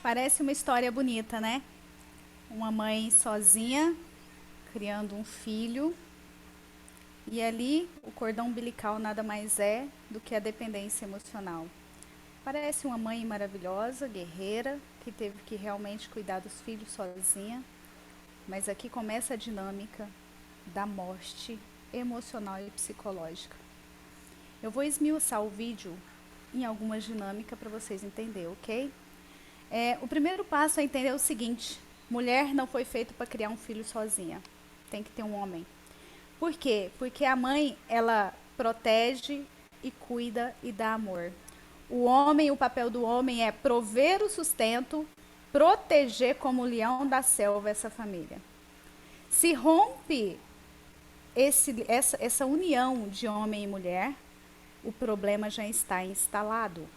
C: Parece uma história bonita, né? Uma mãe sozinha, criando um filho, e ali o cordão umbilical nada mais é do que a dependência emocional. Parece uma mãe maravilhosa, guerreira, que teve que realmente cuidar dos filhos sozinha, mas aqui começa a dinâmica da morte emocional e psicológica. Eu vou esmiuçar o vídeo em algumas dinâmicas para vocês entenderem, ok? O primeiro passo é entender o seguinte: mulher não foi feita para criar um filho sozinha. Tem que ter um homem. Por quê? Porque a mãe, ela protege e cuida e dá amor. O homem, o papel do homem é prover o sustento, proteger como o leão da selva essa família. Se rompe essa união de homem e mulher, o problema já está instalado.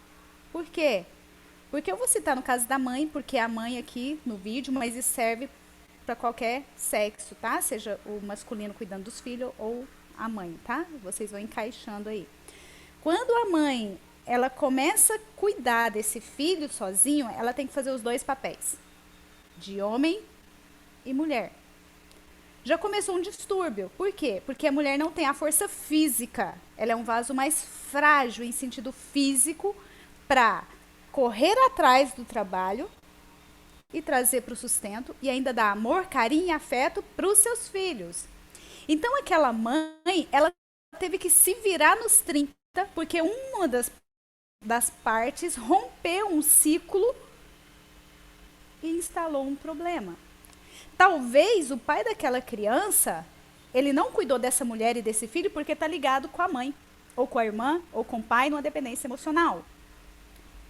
C: Por quê? Porque eu vou citar no caso da mãe, porque é a mãe aqui no vídeo, mas isso serve para qualquer sexo, tá? Seja o masculino cuidando dos filhos ou a mãe, tá? Vocês vão encaixando aí. Quando a mãe, ela começa a cuidar desse filho sozinho, ela tem que fazer os dois papéis, de homem e mulher. Já começou um distúrbio. Por quê? Porque a mulher não tem a força física. Ela é um vaso mais frágil em sentido físico para correr atrás do trabalho e trazer para o sustento e ainda dar amor, carinho e afeto para os seus filhos. Então aquela mãe, ela teve que se virar nos 30, porque uma das partes rompeu um ciclo e instalou um problema. Talvez o pai daquela criança, ele não cuidou dessa mulher e desse filho porque está ligado com a mãe, ou com a irmã, ou com o pai, numa dependência emocional.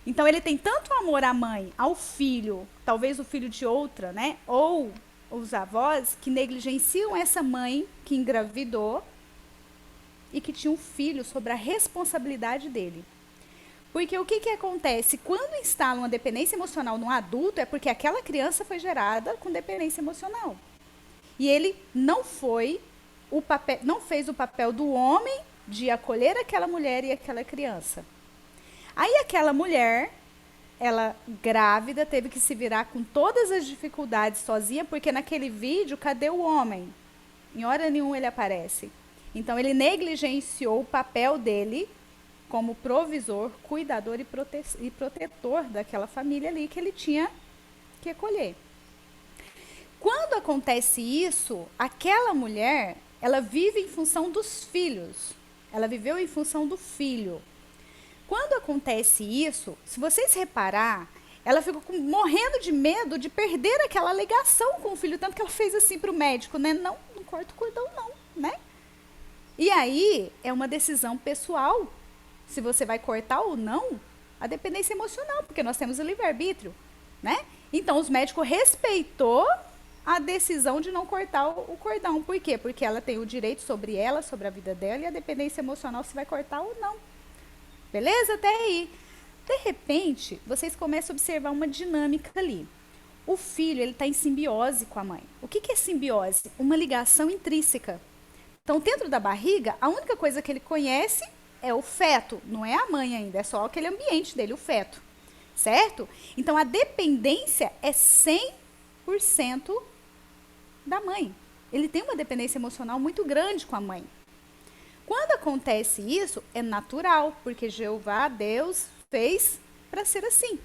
C: Então ele tem tanto amor à mãe, ao filho, talvez o filho de outra, né? Ou os avós que negligenciam essa mãe que engravidou e que tinha um filho sob a responsabilidade dele. Porque o que acontece? Quando instala uma dependência emocional no adulto, é porque aquela criança foi gerada com dependência emocional. E ele não fez o papel do homem de acolher aquela mulher e aquela criança. Aí aquela mulher, ela grávida, teve que se virar com todas as dificuldades sozinha, porque naquele vídeo, cadê o homem? Em hora nenhuma ele aparece. Então ele negligenciou o papel dele como provisor, cuidador e protetor daquela família ali que ele tinha que acolher. Quando acontece isso, aquela mulher, ela vive em função dos filhos. Ela viveu em função do filho. Quando acontece isso, se vocês reparar, ela ficou morrendo de medo de perder aquela ligação com o filho, tanto que ela fez assim para o médico, né? Não corta o cordão não, né? E aí, é uma decisão pessoal, se você vai cortar ou não, a dependência emocional, porque nós temos o livre-arbítrio, né? Então, os médicos respeitou a decisão de não cortar o cordão. Por quê? Porque ela tem o direito sobre ela, sobre a vida dela, e a dependência emocional se vai cortar ou não. Beleza? Até aí. De repente, vocês começam a observar uma dinâmica ali. O filho, ele está em simbiose com a mãe. O que é simbiose? Uma ligação intrínseca. Então, dentro da barriga, a única coisa que ele conhece é o feto. Não é a mãe ainda, é só aquele ambiente dele, o feto. Certo? Então, a dependência é 100% da mãe. Ele tem uma dependência emocional muito grande com a mãe. Quando acontece isso, é natural, porque Jeová, Deus, fez para ser assim.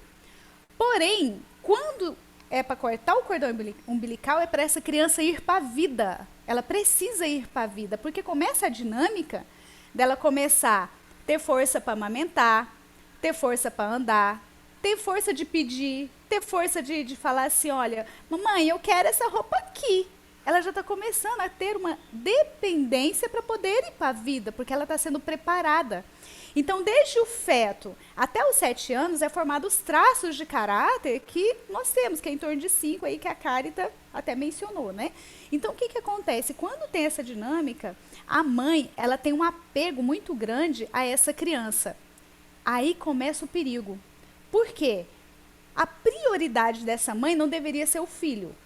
C: Porém, quando é para cortar o cordão umbilical, é para essa criança ir para a vida. Ela precisa ir para a vida, porque começa a dinâmica dela começar a ter força para amamentar, ter força para andar, ter força de pedir, ter força de falar assim, olha, mamãe, eu quero essa roupa aqui. Ela já está começando a ter uma dependência para poder ir para a vida, porque ela está sendo preparada. Então, desde o feto até os 7 anos, é formado os traços de caráter que nós temos, que é em torno de 5, aí que a Carita até mencionou, né? Então, o que acontece? Quando tem essa dinâmica, a mãe, ela tem um apego muito grande a essa criança. Aí começa o perigo. Por quê? A prioridade dessa mãe não deveria ser o filho.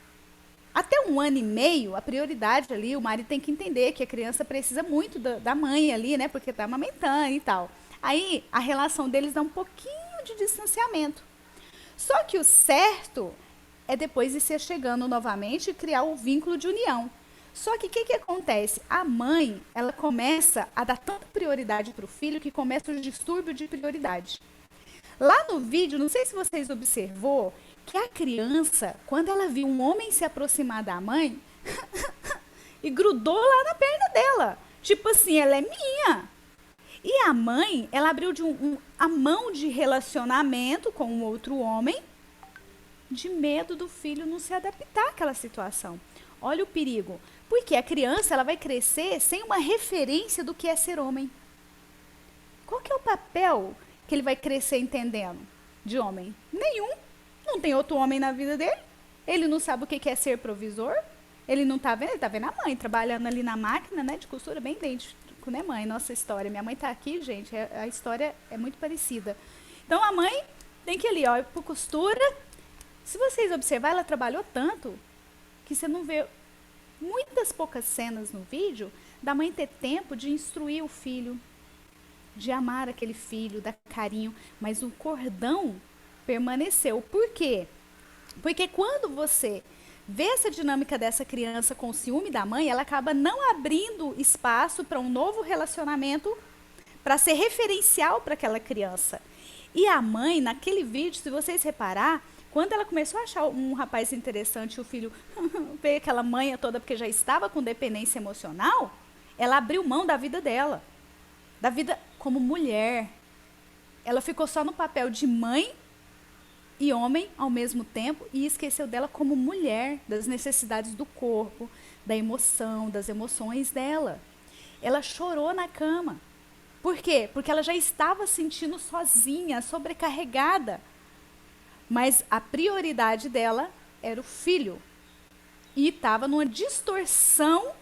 C: Até 1 ano e meio, a prioridade ali, o marido tem que entender que a criança precisa muito da mãe ali, né? Porque está amamentando e tal. Aí, a relação deles dá um pouquinho de distanciamento. Só que o certo é depois ir se chegando novamente e criar o vínculo de união. Só que o que acontece? A mãe, ela começa a dar tanta prioridade para o filho que começa o distúrbio de prioridade. Lá no vídeo, não sei se vocês observou, que a criança, quando ela viu um homem se aproximar da mãe, e grudou lá na perna dela. Tipo assim, ela é minha. E a mãe, ela abriu a mão de relacionamento com um outro homem, de medo do filho não se adaptar àquela situação. Olha o perigo. Porque a criança, ela vai crescer sem uma referência do que é ser homem. Qual que é o papel que ele vai crescer entendendo de homem? Nenhum. Não tem outro homem na vida dele. Ele não sabe o que é ser provisor. Ele não tá vendo, ele tá vendo a mãe trabalhando ali na máquina, né, de costura, bem idêntico, né, mãe? Nossa história. Minha mãe tá aqui, gente, a história é muito parecida. Então, a mãe tem que ir ali, ó, por costura. Se vocês observarem, ela trabalhou tanto que você não vê muitas poucas cenas no vídeo da mãe ter tempo de instruir o filho, de amar aquele filho, dar carinho, mas o cordão permaneceu. Por quê? Porque quando você vê essa dinâmica dessa criança com o ciúme da mãe, ela acaba não abrindo espaço para um novo relacionamento, para ser referencial para aquela criança. E a mãe, naquele vídeo, se vocês reparar, quando ela começou a achar um rapaz interessante, o filho veio aquela manha toda porque já estava com dependência emocional, ela abriu mão da vida dela, da vida como mulher. Ela ficou só no papel de mãe e homem ao mesmo tempo e esqueceu dela como mulher, das necessidades do corpo, da emoção, das emoções dela. Ela chorou na cama. Por quê? Porque ela já estava sentindo sozinha, sobrecarregada. Mas a prioridade dela era o filho. E estava numa distorção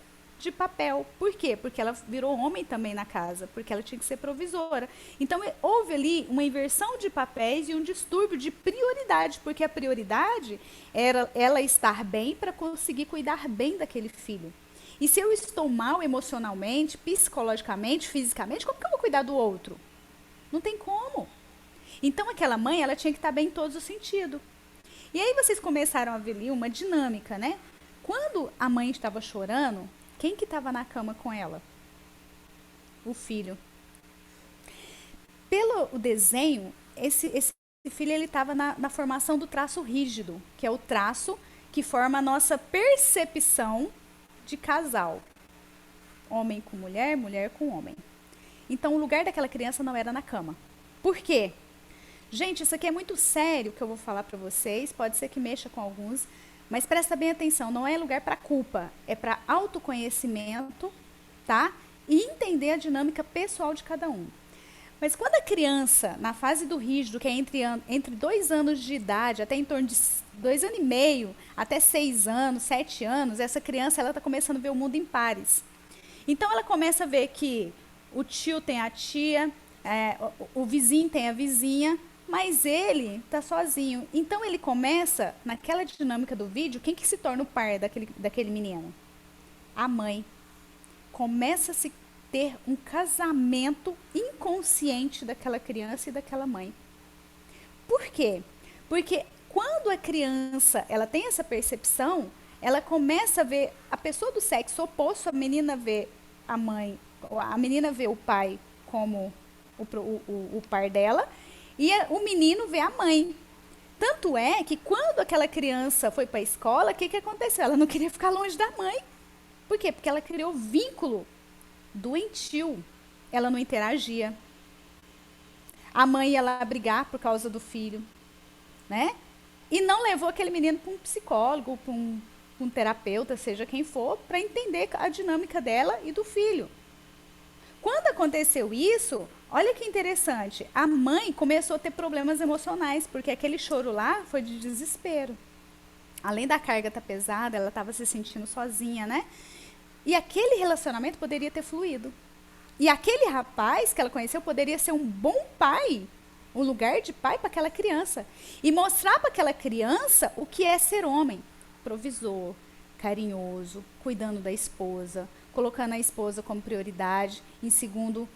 C: de papel. Por quê? Porque ela virou homem também na casa, porque ela tinha que ser provisora. Então, houve ali uma inversão de papéis e um distúrbio de prioridade, porque a prioridade era ela estar bem para conseguir cuidar bem daquele filho. E se eu estou mal emocionalmente, psicologicamente, fisicamente, como que eu vou cuidar do outro? Não tem como. Então, aquela mãe, ela tinha que estar bem em todos os sentidos. E aí vocês começaram a ver ali uma dinâmica, né? Quando a mãe estava chorando, quem que estava na cama com ela? O filho. Pelo desenho, esse filho ele estava na formação do traço rígido, que é o traço que forma a nossa percepção de casal. Homem com mulher, mulher com homem. Então, o lugar daquela criança não era na cama. Por quê? Gente, isso aqui é muito sério que eu vou falar para vocês, pode ser que mexa com alguns, mas presta bem atenção, não é lugar para culpa, é para autoconhecimento, tá? E entender a dinâmica pessoal de cada um. Mas quando a criança, na fase do rígido, que é entre 2 anos de idade, até em torno de 2 anos e meio, até 6 anos, 7 anos, essa criança ela está começando a ver o mundo em pares. Então ela começa a ver que o tio tem a tia, o vizinho tem a vizinha, mas ele está sozinho. Então ele começa, naquela dinâmica do vídeo, quem que se torna o par daquele menino? A mãe. Começa a se ter um casamento inconsciente daquela criança e daquela mãe. Por quê? Porque quando a criança ela tem essa percepção, ela começa a ver a pessoa do sexo oposto, a menina vê a mãe, a menina vê o pai como o par dela, e o menino vê a mãe. Tanto é que quando aquela criança foi para a escola, o que aconteceu? Ela não queria ficar longe da mãe. Por quê? Porque ela criou vínculo doentio. Ela não interagia. A mãe ia lá brigar por causa do filho, né? E não levou aquele menino para um psicólogo, para um terapeuta, seja quem for, para entender a dinâmica dela e do filho. Quando aconteceu isso, olha que interessante, a mãe começou a ter problemas emocionais, porque aquele choro lá foi de desespero. Além da carga estar pesada, ela estava se sentindo sozinha, né? E aquele relacionamento poderia ter fluído. E aquele rapaz que ela conheceu poderia ser um bom pai, um lugar de pai para aquela criança. E mostrar para aquela criança o que é ser homem. Provisor, carinhoso, cuidando da esposa, colocando a esposa como prioridade, em segundo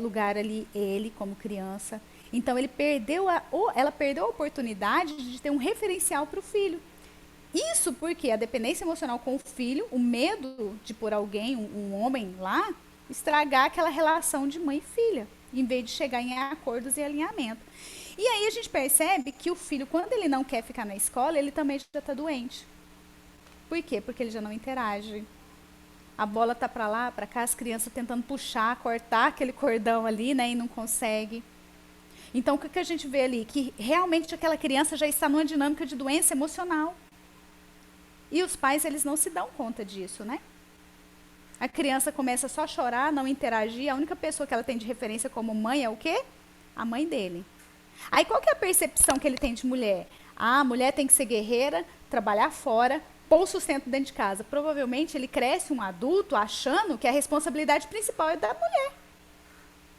C: lugar ali ele como criança. Então ela perdeu a oportunidade de ter um referencial para o filho. Isso porque a dependência emocional com o filho, o medo de pôr alguém, um homem lá, estragar aquela relação de mãe e filha, em vez de chegar em acordos e alinhamento. E aí a gente percebe que o filho, quando ele não quer ficar na escola, ele também já está doente. Por quê? Porque ele já não interage. A bola tá para lá, para cá, as crianças tentando puxar, cortar aquele cordão ali, né, e não consegue. Então, o que a gente vê ali? Que realmente aquela criança já está numa dinâmica de doença emocional. E os pais, eles não se dão conta disso, né? A criança começa só a chorar, não interagir. A única pessoa que ela tem de referência como mãe é o quê? A mãe dele. Aí, qual que é a percepção que ele tem de mulher? Ah, a mulher tem que ser guerreira, trabalhar fora, pôr o sustento dentro de casa. Provavelmente, ele cresce um adulto achando que a responsabilidade principal é da mulher.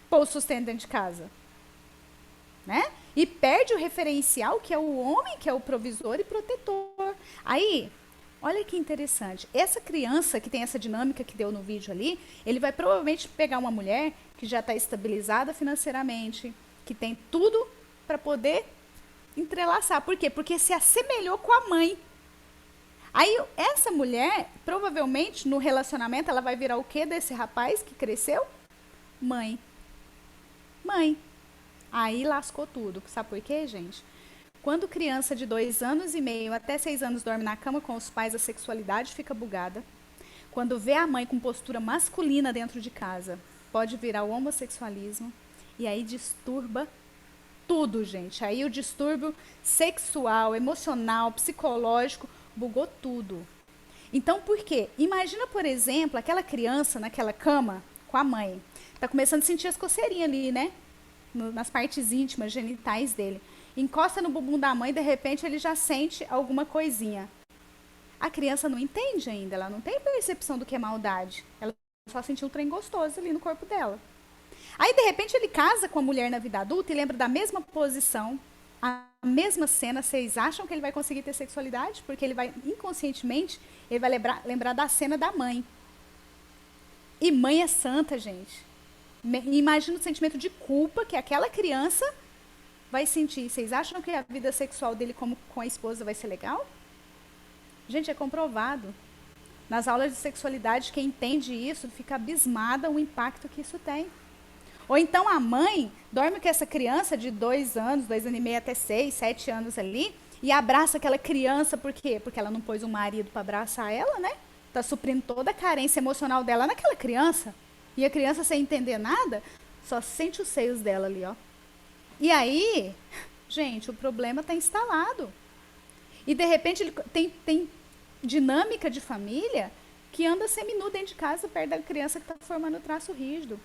C: Pôr o sustento dentro de casa. Né? E perde o referencial que é o homem, que é o provisor e protetor. Aí, olha que interessante. Essa criança que tem essa dinâmica que deu no vídeo ali, ele vai provavelmente pegar uma mulher que já está estabilizada financeiramente, que tem tudo para poder entrelaçar. Por quê? Porque se assemelhou com a mãe. Aí, essa mulher, provavelmente, no relacionamento, ela vai virar o quê desse rapaz que cresceu? Mãe. Mãe. Aí lascou tudo. Sabe por quê, gente? Quando criança de 2 anos e meio até 6 anos dorme na cama com os pais, a sexualidade fica bugada. Quando vê a mãe com postura masculina dentro de casa, pode virar o homossexualismo. E aí disturba tudo, gente. Aí o distúrbio sexual, emocional, psicológico, bugou tudo. Então, por quê? Imagina, por exemplo, aquela criança naquela cama com a mãe. Tá começando a sentir as coceirinhas ali, né? Nas partes íntimas, genitais dele. Encosta no bumbum da mãe, de repente ele já sente alguma coisinha. A criança não entende ainda, ela não tem percepção do que é maldade. Ela só sentiu um trem gostoso ali no corpo dela. Aí, de repente, ele casa com a mulher na vida adulta e lembra da mesma posição, a mesma cena. Vocês acham que ele vai conseguir ter sexualidade? Porque ele vai, inconscientemente, ele vai lembrar da cena da mãe. E mãe é santa, gente. Imagina o sentimento de culpa que aquela criança vai sentir. Vocês acham que a vida sexual dele como com a esposa vai ser legal? Gente, é comprovado. Nas aulas de sexualidade, quem entende isso fica abismada o impacto que isso tem. Ou então a mãe dorme com essa criança de 2 anos, 2 anos e meio até 6, 7 anos ali, e abraça aquela criança, por quê? Porque ela não pôs um marido para abraçar ela, né? Tá suprindo toda a carência emocional dela naquela criança. E a criança, sem entender nada, só sente os seios dela ali, ó. E aí, gente, o problema está instalado. E, de repente, ele tem dinâmica de família que anda seminu dentro de casa, perto da criança que está formando o traço rígido.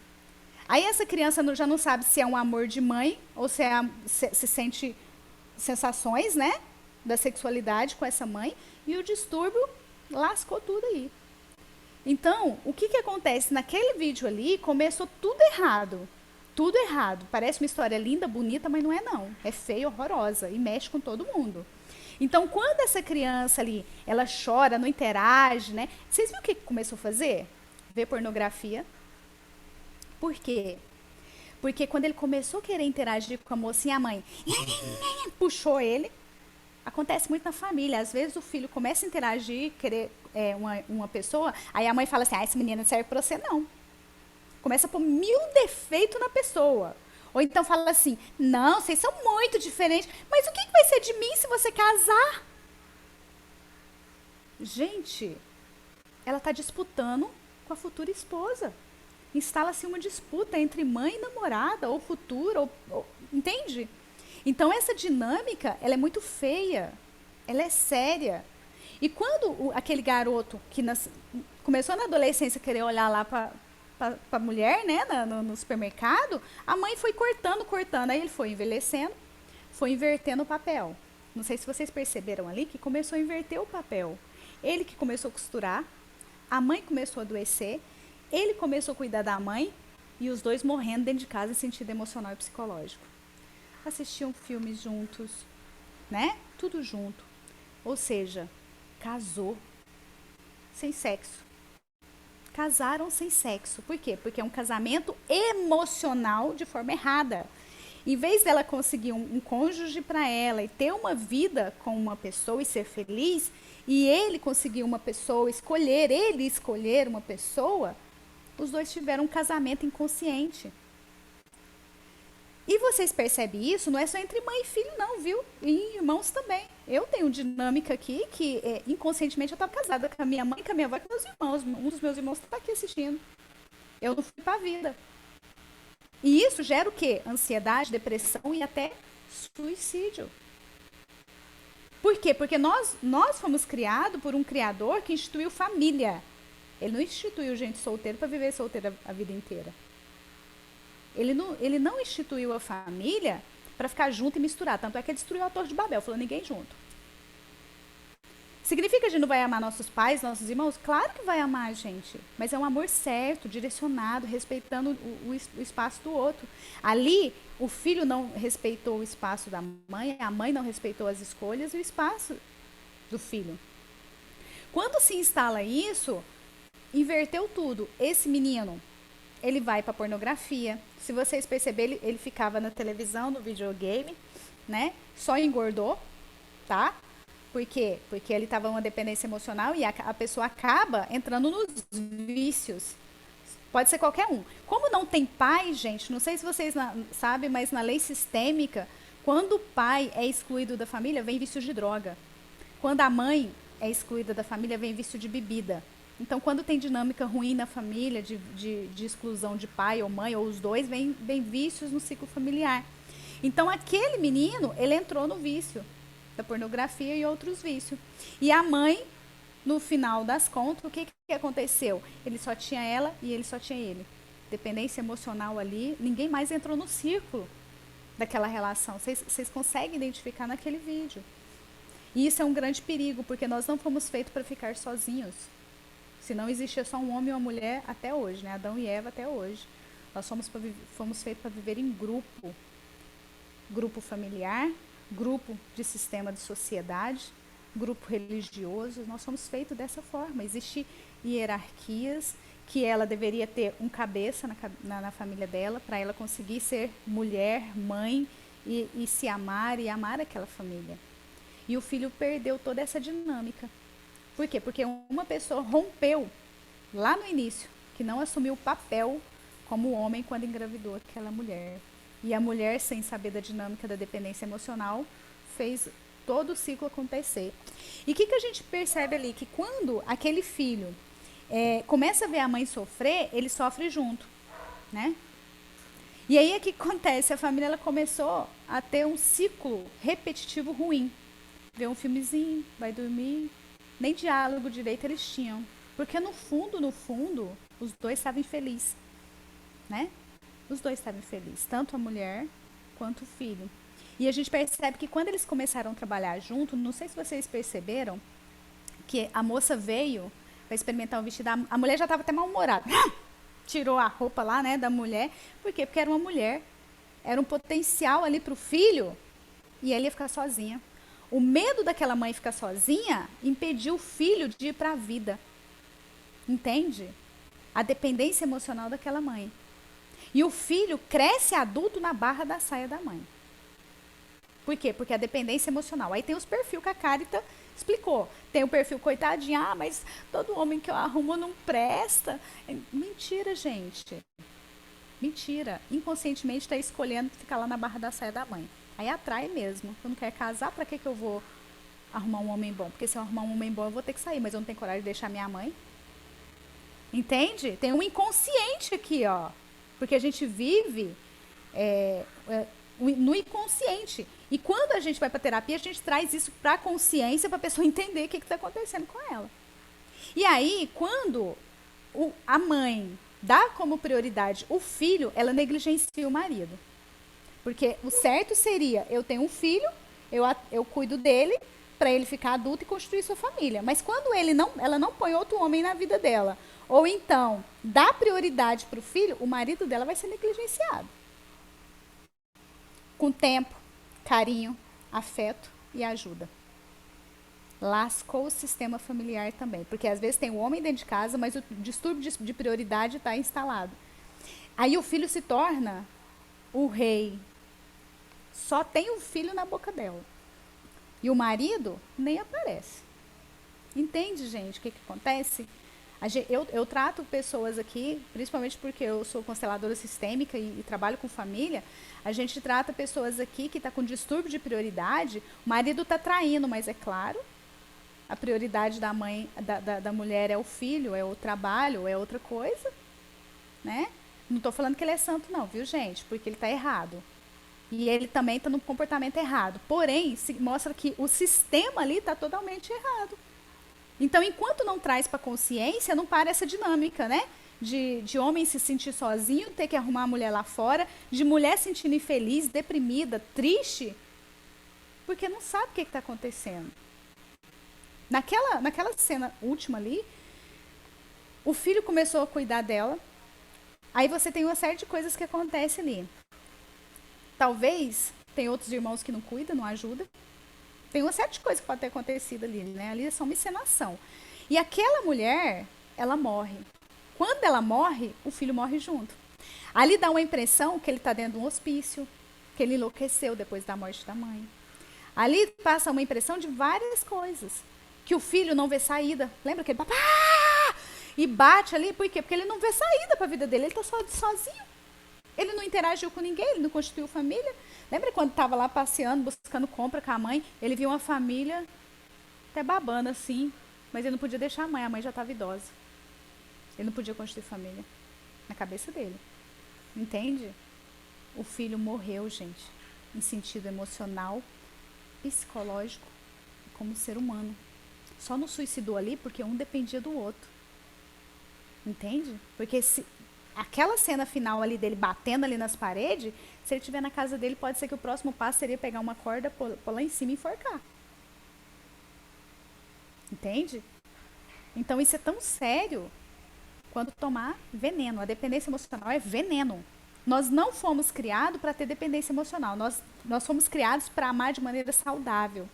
C: Aí, essa criança já não sabe se é um amor de mãe ou se sente sensações, né, da sexualidade com essa mãe. E o distúrbio lascou tudo aí. Então, o que acontece? Naquele vídeo ali, começou tudo errado. Tudo errado. Parece uma história linda, bonita, mas não é não. É feia, horrorosa e mexe com todo mundo. Então, quando essa criança ali, ela chora, não interage, né? Vocês viram o que começou a fazer? Ver pornografia. Por quê? Porque quando ele começou a querer interagir com a mocinha, a mãe puxou ele. Acontece muito na família. Às vezes o filho começa a interagir, querer uma pessoa, aí a mãe fala assim, essa menina não serve pra você não. Começa a pôr 1000 defeitos na pessoa. Ou então fala assim, não, vocês são muito diferentes, mas o que vai ser de mim se você casar? Gente, ela está disputando com a futura esposa. Instala-se uma disputa entre mãe e namorada, ou futura, entende? Então, essa dinâmica, ela é muito feia, ela é séria. E quando aquele garoto que começou na adolescência a querer olhar lá para a mulher, né, no supermercado, a mãe foi cortando, aí ele foi envelhecendo, foi invertendo o papel. Não sei se vocês perceberam ali que começou a inverter o papel. Ele que começou a costurar, a mãe começou a adoecer, ele começou a cuidar da mãe e os dois morrendo dentro de casa em sentido emocional e psicológico. Assistiam filmes juntos, né? Tudo junto. Ou seja, casou sem sexo. Casaram sem sexo. Por quê? Porque é um casamento emocional de forma errada. Em vez dela conseguir um cônjuge para ela e ter uma vida com uma pessoa e ser feliz, e ele conseguir uma pessoa, ele escolher uma pessoa, os dois tiveram um casamento inconsciente. E vocês percebem isso, não é só entre mãe e filho não, viu? E irmãos também. Eu tenho dinâmica aqui que inconscientemente eu estava casada com a minha mãe, com a minha avó e com meus irmãos. Um dos meus irmãos está aqui assistindo. Eu não fui para a vida. E isso gera o quê? Ansiedade, depressão e até suicídio. Por quê? Porque nós fomos criados por um criador que instituiu família. Ele não instituiu gente solteira para viver solteira a vida inteira. Ele não instituiu a família para ficar junto e misturar. Tanto é que ele destruiu a Torre de Babel, falou ninguém junto. Significa que a gente não vai amar nossos pais, nossos irmãos? Claro que vai amar, gente. Mas é um amor certo, direcionado, respeitando o espaço do outro. Ali, o filho não respeitou o espaço da mãe, a mãe não respeitou as escolhas e o espaço do filho. Quando se instala isso, inverteu tudo. Esse menino, ele vai para pornografia. Se vocês perceberem, ele ficava na televisão, no videogame, né? Só engordou, tá? Por quê? Porque ele estava uma dependência emocional e a pessoa acaba entrando nos vícios. Pode ser qualquer um. Como não tem pai, gente, não sei se vocês sabem, mas na lei sistêmica, quando o pai é excluído da família, vem vício de droga. Quando a mãe é excluída da família, vem vício de bebida. Então, quando tem dinâmica ruim na família, de exclusão de pai ou mãe, ou os dois, vem vícios no ciclo familiar. Então, aquele menino, ele entrou no vício da pornografia e outros vícios. E a mãe, no final das contas, o que aconteceu? Ele só tinha ela e ele só tinha ele. Dependência emocional ali, ninguém mais entrou no círculo daquela relação. Vocês conseguem identificar naquele vídeo. E isso é um grande perigo, porque nós não fomos feitos para ficar sozinhos. Se não existia só um homem e uma mulher até hoje, né? Adão e Eva até hoje. Nós fomos feitos para viver em grupo. Grupo familiar, grupo de sistema de sociedade, grupo religioso. Nós somos feitos dessa forma. Existem hierarquias que ela deveria ter um cabeça na família dela para ela conseguir ser mulher, mãe e se amar e amar aquela família. E o filho perdeu toda essa dinâmica. Por quê? Porque uma pessoa rompeu lá no início, que não assumiu o papel como homem quando engravidou aquela mulher. E a mulher, sem saber da dinâmica da dependência emocional, fez todo o ciclo acontecer. E o que a gente percebe ali? Que quando aquele filho começa a ver a mãe sofrer, ele sofre junto, né? E aí o que acontece? A família ela começou a ter um ciclo repetitivo ruim. Vê um filmezinho, vai dormir, nem diálogo direito eles tinham. Porque no fundo, os dois estavam infelizes, né? Os dois estavam felizes, tanto a mulher quanto o filho. E a gente percebe que quando eles começaram a trabalhar junto, não sei se vocês perceberam, que a moça veio para experimentar o vestido, a mulher já estava até mal-humorada. Tirou a roupa lá, né, da mulher. Por quê? Porque era uma mulher, era um potencial ali para o filho, e ele ia ficar sozinha. O medo daquela mãe ficar sozinha impediu o filho de ir para a vida. Entende? A dependência emocional daquela mãe. E o filho cresce adulto na barra da saia da mãe. Por quê? Porque a dependência emocional. Aí tem os perfis que a Carita explicou. Tem o perfil coitadinho, mas todo homem que eu arrumo não presta. Mentira, gente. Mentira. Inconscientemente está escolhendo ficar lá na barra da saia da mãe. Aí atrai mesmo. Eu não quero casar, para que eu vou arrumar um homem bom? Porque se eu arrumar um homem bom, eu vou ter que sair, mas eu não tenho coragem de deixar minha mãe. Entende? Tem um inconsciente aqui, ó. Porque a gente vive no inconsciente. E quando a gente vai para terapia, a gente traz isso para a consciência, para a pessoa entender o que está acontecendo com ela. E aí, quando a mãe dá como prioridade o filho, ela negligencia o marido. Porque o certo seria, eu tenho um filho, eu cuido dele, para ele ficar adulto e construir sua família. Mas quando ela não põe outro homem na vida dela, ou então dá prioridade para o filho, o marido dela vai ser negligenciado. Com tempo, carinho, afeto e ajuda. Lascou o sistema familiar também. Porque às vezes tem o homem dentro de casa, mas o distúrbio de prioridade está instalado. Aí o filho se torna o rei, Só tem um filho na boca dela. E o marido nem aparece. Entende, gente, o que acontece? Eu trato pessoas aqui, principalmente porque eu sou consteladora sistêmica e trabalho com família, a gente trata pessoas aqui que estão com distúrbio de prioridade, o marido está traindo, mas é claro, a prioridade da mãe, da mulher é o filho, é o trabalho, é outra coisa, né? Não estou falando que ele é santo não, viu, gente? Porque ele está errado. E ele também está num comportamento errado. Porém, mostra que o sistema ali está totalmente errado. Então, enquanto não traz para a consciência, não para essa dinâmica, né? De homem se sentir sozinho, ter que arrumar a mulher lá fora, de mulher se sentindo infeliz, deprimida, triste, porque não sabe o que está acontecendo. Naquela cena última ali, o filho começou a cuidar dela, aí você tem uma série de coisas que acontecem ali. Talvez tem outros irmãos que não cuidam, não ajudam. Tem uma série de coisas que pode ter acontecido ali, né? Ali é só uma encenação. E aquela mulher, ela morre. Quando ela morre, o filho morre junto. Ali dá uma impressão que ele está dentro de um hospício, que ele enlouqueceu depois da morte da mãe. Ali passa uma impressão de várias coisas. Que o filho não vê saída. Lembra aquele papá? E bate ali, por quê? Porque ele não vê saída para a vida dele, ele está sozinho. Ele não interagiu com ninguém, ele não constituiu família. Lembra quando estava lá passeando, buscando compra com a mãe? Ele viu uma família até babando assim, mas ele não podia deixar a mãe já estava idosa. Ele não podia constituir família na cabeça dele. Entende? O filho morreu, gente, em sentido emocional, psicológico, como ser humano. Só não suicidou ali porque um dependia do outro. Entende? Porque aquela cena final ali dele batendo ali nas paredes, se ele estiver na casa dele, pode ser que o próximo passo seria pegar uma corda, pôr lá em cima e enforcar. Entende? Então isso é tão sério quanto tomar veneno. A dependência emocional é veneno. Nós não fomos criados para ter dependência emocional. Nós fomos criados para amar de maneira saudável.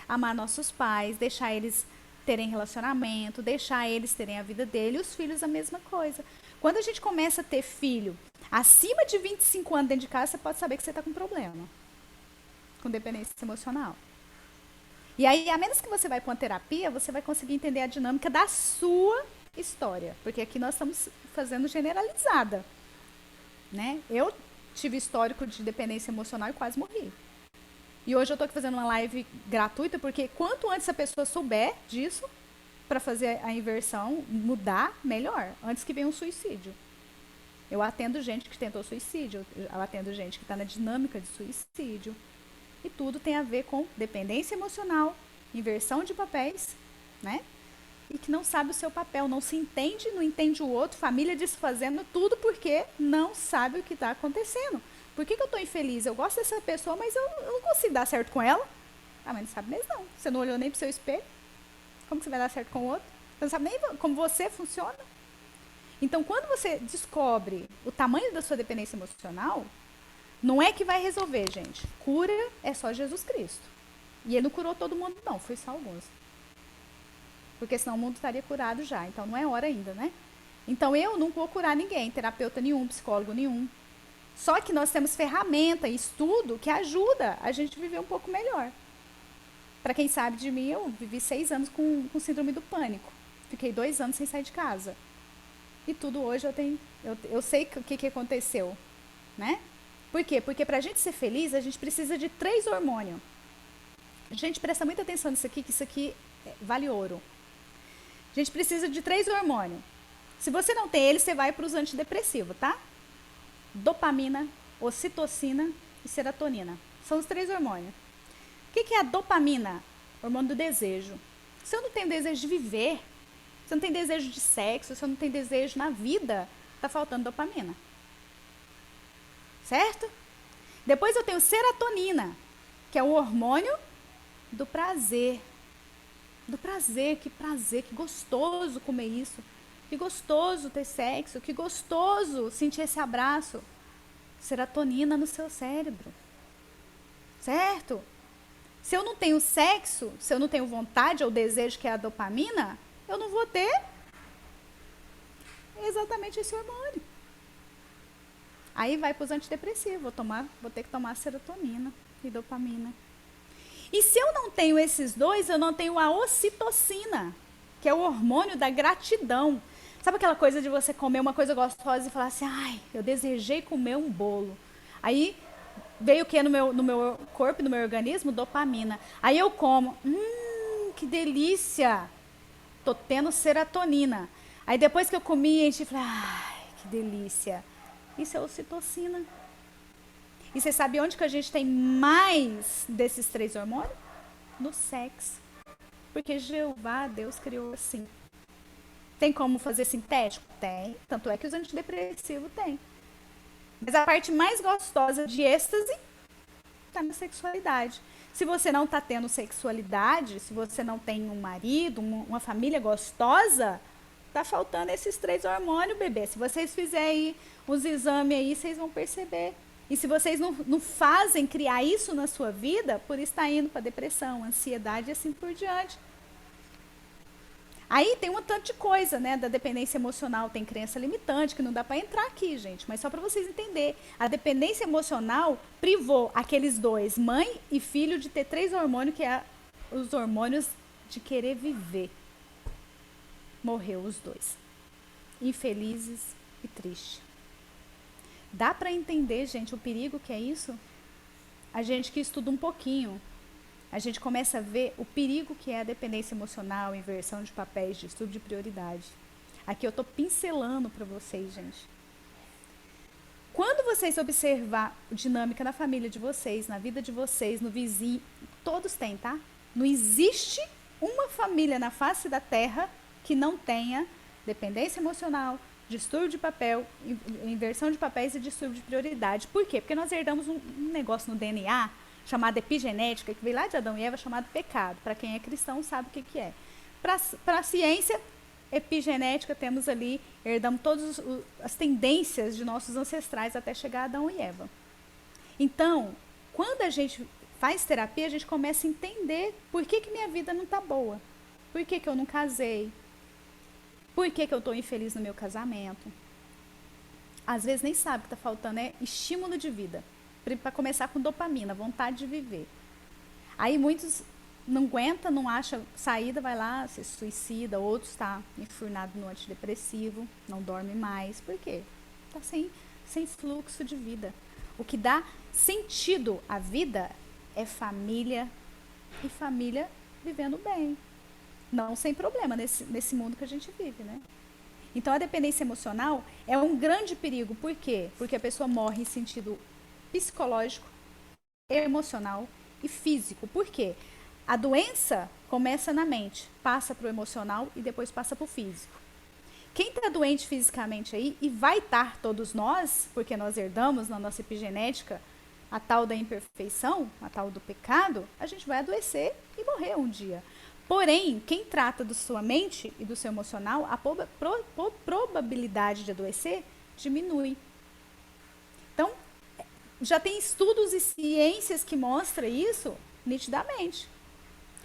C: Amar nossos pais, deixar eles terem relacionamento, deixar eles terem a vida dele, e os filhos a mesma coisa. Quando a gente começa a ter filho acima de 25 anos dentro de casa, você pode saber que você está com problema. Com dependência emocional. E aí, a menos que você vai para uma terapia, você vai conseguir entender a dinâmica da sua história. Porque aqui nós estamos fazendo generalizada. Né? Eu tive histórico de dependência emocional e quase morri. E hoje eu estou aqui fazendo uma live gratuita, porque quanto antes a pessoa souber disso, para fazer a inversão, mudar, melhor. Antes que venha um suicídio. Eu atendo gente que tentou suicídio, eu atendo gente que está na dinâmica de suicídio. E tudo tem a ver com dependência emocional, inversão de papéis, né? E que não sabe o seu papel, não se entende, não entende o outro, família desfazendo tudo porque não sabe o que está acontecendo. Por que eu estou infeliz? Eu gosto dessa pessoa, mas eu não consigo dar certo com ela. Ah, mas não sabe mesmo não. Você não olhou nem para o seu espelho. Como que você vai dar certo com o outro? Você não sabe nem como você funciona. Então, quando você descobre o tamanho da sua dependência emocional, não é que vai resolver, gente. Cura é só Jesus Cristo. E ele não curou todo mundo, não. Foi só alguns. Porque senão o mundo estaria curado já. Então, não é hora ainda, né? Então, eu não vou curar ninguém. Terapeuta nenhum, psicólogo nenhum. Só que nós temos ferramenta e estudo que ajuda a gente a viver um pouco melhor. Para quem sabe de mim, eu vivi 6 anos com síndrome do pânico. Fiquei 2 anos sem sair de casa. E tudo hoje eu sei o que aconteceu, né? Por quê? Porque para a gente ser feliz, a gente precisa de 3 hormônios. Gente, presta muita atenção nisso aqui, que isso aqui vale ouro. A gente precisa de 3 hormônios. Se você não tem eles, você vai para os antidepressivos, tá? Dopamina, ocitocina e serotonina. São os 3 hormônios. O que é a dopamina? Hormônio do desejo. Se eu não tenho desejo de viver, se eu não tenho desejo de sexo, se eu não tenho desejo na vida, está faltando dopamina. Certo? Depois eu tenho serotonina, que é o hormônio do prazer. Do prazer, que gostoso comer isso. Que gostoso ter sexo, que gostoso sentir esse abraço. Serotonina no seu cérebro. Certo? Se eu não tenho sexo, se eu não tenho vontade ou desejo, que é a dopamina, eu não vou ter exatamente esse hormônio. Aí vai para os antidepressivos, vou ter que tomar serotonina e dopamina. E se eu não tenho esses dois, eu não tenho a ocitocina, que é o hormônio da gratidão. Sabe aquela coisa de você comer uma coisa gostosa e falar assim, ai, eu desejei comer um bolo. Aí veio o que no meu corpo, no meu organismo? Dopamina. Aí eu como, que delícia, tô tendo serotonina. Aí depois que eu comi, enchi e falei, ai, que delícia. Isso é ocitocina. E você sabe onde que a gente tem mais desses 3 hormônios? No sexo. Porque Jeová, Deus criou assim. Tem como fazer sintético? Tem. Tanto é que os antidepressivos têm. Mas a parte mais gostosa de êxtase está na sexualidade. Se você não está tendo sexualidade, se você não tem um marido, uma família gostosa, tá faltando esses 3 hormônios, bebê. Se vocês fizerem os exames aí, vocês vão perceber. E se vocês não fazem criar isso na sua vida, por isso está indo para depressão, ansiedade e assim por diante. Aí tem um tanto de coisa, né, da dependência emocional, tem crença limitante, que não dá para entrar aqui, gente, mas só para vocês entenderem. A dependência emocional privou aqueles 2, mãe e filho, de ter 3 hormônios, que é os hormônios de querer viver. Morreu os 2. Infelizes e tristes. Dá para entender, gente, o perigo que é isso? A gente que estuda um pouquinho, a gente começa a ver o perigo que é a dependência emocional, inversão de papéis, distúrbio de prioridade. Aqui eu estou pincelando para vocês, gente. Quando vocês observar a dinâmica na família de vocês, na vida de vocês, no vizinho, todos têm, tá? Não existe uma família na face da Terra que não tenha dependência emocional, distúrbio de papel, inversão de papéis e distúrbio de prioridade. Por quê? Porque nós herdamos um negócio no DNA chamado epigenética, que veio lá de Adão e Eva, chamado pecado. Para quem é cristão sabe o que é. Para a ciência epigenética, temos ali, herdamos todas as tendências de nossos ancestrais até chegar a Adão e Eva. Então, quando a gente faz terapia, a gente começa a entender por que minha vida não está boa. Por que eu não casei? Por que eu estou infeliz no meu casamento? Às vezes nem sabe o que está faltando, é estímulo de vida. Para começar com dopamina, vontade de viver. Aí muitos não aguentam, não acham saída, vai lá, se suicida, outros está enfurnado no antidepressivo, não dorme mais. Por quê? Está sem fluxo de vida. O que dá sentido à vida é família, e família vivendo bem. Não sem problema nesse mundo que a gente vive, né? Então a dependência emocional é um grande perigo. Por quê? Porque a pessoa morre em sentido psicológico, emocional e físico. Por quê? A doença começa na mente, passa para o emocional e depois passa para o físico. Quem está doente fisicamente aí, e vai estar todos nós, porque nós herdamos na nossa epigenética a tal da imperfeição, a tal do pecado, a gente vai adoecer e morrer um dia. Porém, quem trata da sua mente e do seu emocional, a probabilidade de adoecer diminui. Então, já tem estudos e ciências que mostram isso nitidamente.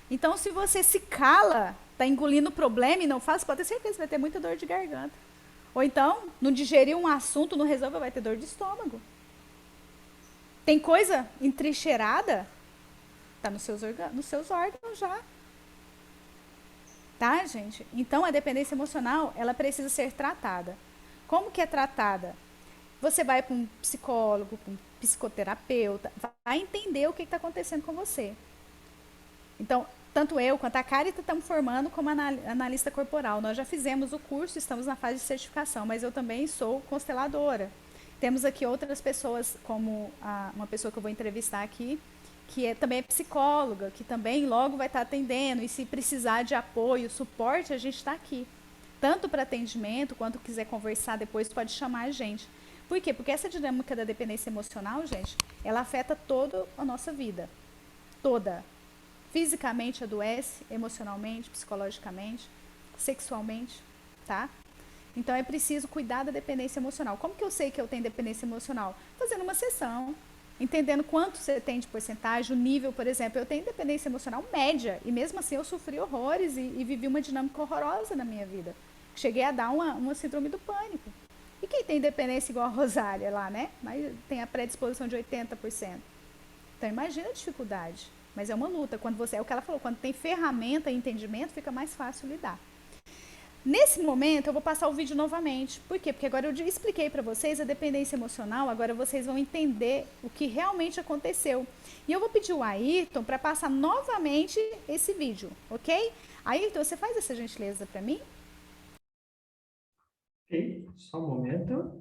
C: Então, se você se cala, está engolindo o problema e não faz, pode ter certeza que vai ter muita dor de garganta. Ou então, não digeriu um assunto, não resolve, vai ter dor de estômago. Tem coisa entrincheirada, está nos seus órgãos já. Tá, gente? Então, a dependência emocional, ela precisa ser tratada. Como que é tratada? Você vai para um psicólogo, para um psicoterapeuta, vai entender o que está acontecendo com você. Então, tanto eu quanto a Carita estamos formando como analista corporal. Nós já fizemos o curso, estamos na fase de certificação, mas eu também sou consteladora. Temos aqui outras pessoas, como uma pessoa que eu vou entrevistar aqui, que também é psicóloga, que também logo vai estar atendendo, e se precisar de apoio, suporte, a gente está aqui. Tanto para atendimento, quanto quiser conversar depois, pode chamar a gente. Por quê? Porque essa dinâmica da dependência emocional, gente, ela afeta toda a nossa vida. Toda. Fisicamente adoece, emocionalmente, psicologicamente, sexualmente, tá? Então é preciso cuidar da dependência emocional. Como que eu sei que eu tenho dependência emocional? Fazendo uma sessão, entendendo quanto você tem de porcentagem, o nível, por exemplo. Eu tenho dependência emocional média, e mesmo assim eu sofri horrores e vivi uma dinâmica horrorosa na minha vida. Cheguei a dar uma síndrome do pânico. E quem tem dependência igual a Rosália lá, né? Mas tem a predisposição de 80%. Então imagina a dificuldade. Mas é uma luta. Quando você, é o que ela falou, quando tem ferramenta e entendimento, fica mais fácil lidar. Nesse momento, eu vou passar o vídeo novamente. Por quê? Porque agora eu expliquei para vocês a dependência emocional, agora vocês vão entender o que realmente aconteceu. E eu vou pedir o Ayrton para passar novamente esse vídeo, ok? Ayrton, você faz essa gentileza para mim?
D: Ok, só um momento.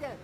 F: هدى.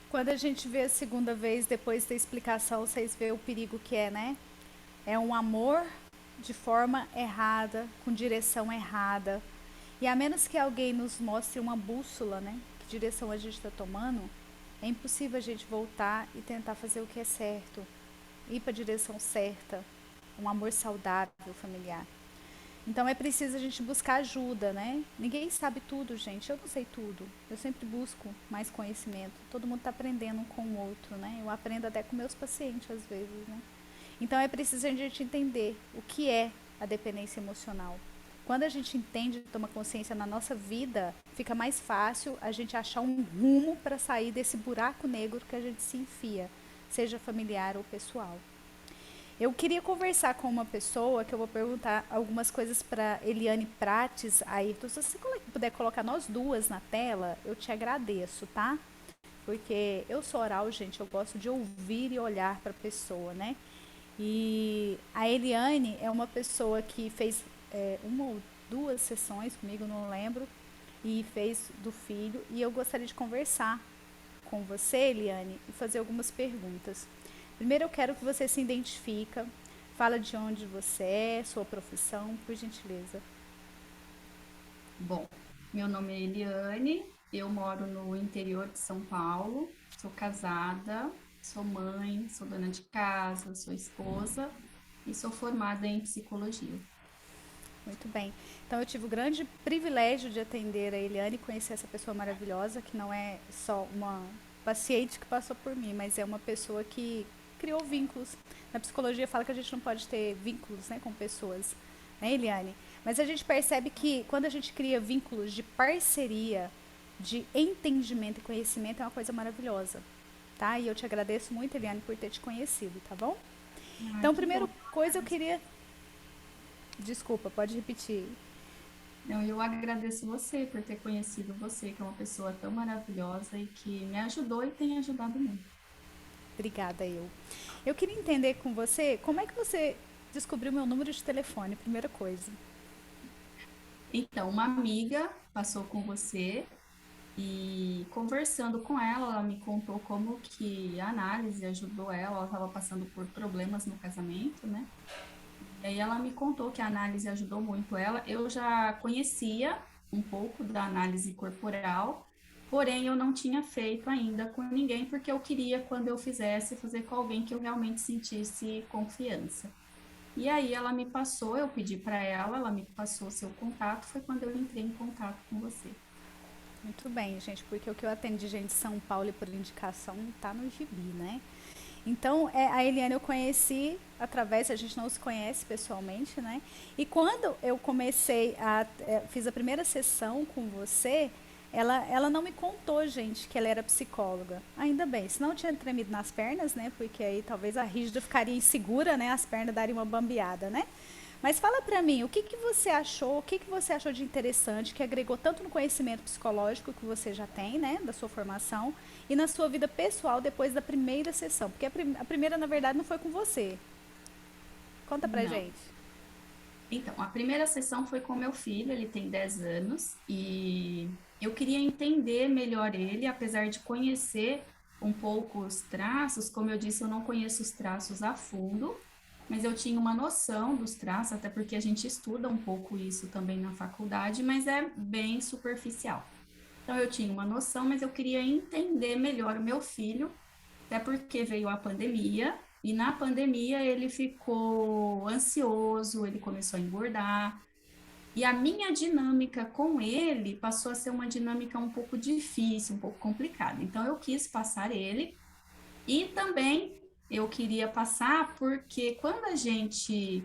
C: Quando a gente vê a segunda vez, depois da explicação, vocês veem o perigo que é, né? É um amor de forma errada, com direção errada. E a menos que alguém nos mostre uma bússola, né? Que direção a gente está tomando, é impossível a gente voltar e tentar fazer o que é certo. Ir para a direção certa. Um amor saudável, familiar. Então é preciso a gente buscar ajuda, né? Ninguém sabe tudo, gente. Eu não sei tudo. Eu sempre busco mais conhecimento. Todo mundo está aprendendo um com o outro, né? Eu aprendo até com meus pacientes às vezes, né? Então é preciso a gente entender o que é a dependência emocional. Quando a gente entende e toma consciência na nossa vida, fica mais fácil a gente achar um rumo para sair desse buraco negro que a gente se enfia, seja familiar ou pessoal. Eu queria conversar com uma pessoa que eu vou perguntar algumas coisas para Eliane Prates. Ayrton, se você puder colocar nós duas na tela, eu te agradeço, tá? Porque eu sou oral, gente, eu gosto de ouvir e olhar para a pessoa, né? E a Eliane é uma pessoa que fez uma ou duas sessões comigo, não lembro, e fez do filho. E eu gostaria de conversar com você, Eliane, e fazer algumas perguntas. Primeiro eu quero que você se identifica, fala de onde você é, sua profissão, por gentileza.
G: Bom, meu nome é Eliane, eu moro no interior de São Paulo, sou casada, sou mãe, sou dona de casa, sou esposa e sou formada em psicologia.
C: Muito bem. Então eu tive o grande privilégio de atender a Eliane e conhecer essa pessoa maravilhosa, que não é só uma paciente que passou por mim, mas é uma pessoa que criou vínculos. Na psicologia fala que a gente não pode ter vínculos, né, com pessoas, né, Eliane? Mas a gente percebe que quando a gente cria vínculos de parceria, de entendimento e conhecimento, é uma coisa maravilhosa, tá? E eu te agradeço muito, Eliane, por ter te conhecido, tá bom? Então, primeira coisa eu queria... Desculpa, pode repetir.
G: Não, eu agradeço você por ter conhecido você, que é uma pessoa tão maravilhosa e que me ajudou e tem ajudado muito.
C: Obrigada, eu. Eu queria entender com você, como é que você descobriu meu número de telefone, primeira coisa.
G: Então, uma amiga passou com você e conversando com ela, ela me contou como que a análise ajudou ela estava passando por problemas no casamento, né? E aí ela me contou que a análise ajudou muito ela. Eu já conhecia um pouco da análise corporal, porém eu não tinha feito ainda com ninguém, porque eu queria, quando eu fizesse, fazer com alguém que eu realmente sentisse confiança. E aí ela me passou, eu pedi para ela me passou seu contato, foi quando eu entrei em contato com você.
C: Muito bem, gente, porque o que eu atendo de gente de São Paulo e por indicação tá no gibi, né? Então, a Eliane eu conheci através, a gente não se conhece pessoalmente, né? E quando eu comecei fiz a primeira sessão com você, ela não me contou, gente, que ela era psicóloga. Ainda bem, senão eu tinha tremido nas pernas, né? Porque aí talvez a rígida ficaria insegura, né? As pernas dariam uma bambeada, né? Mas fala pra mim, o que que você achou, o que que você achou de interessante, que agregou tanto no conhecimento psicológico que você já tem, né, da sua formação, e na sua vida pessoal depois da primeira sessão? Porque a primeira, na verdade, não foi com você. Conta pra
G: Não.
C: gente.
G: Então, a primeira sessão foi com meu filho, ele tem 10 anos, e eu queria entender melhor ele, apesar de conhecer um pouco os traços, como eu disse, eu não conheço os traços a fundo, mas eu tinha uma noção dos traços, até porque a gente estuda um pouco isso também na faculdade, mas é bem superficial. Então, eu tinha uma noção, mas eu queria entender melhor o meu filho, até porque veio a pandemia, e na pandemia ele ficou ansioso, ele começou a engordar, e a minha dinâmica com ele passou a ser uma dinâmica um pouco difícil, um pouco complicada. Então eu quis passar ele, e também eu queria passar porque quando a gente.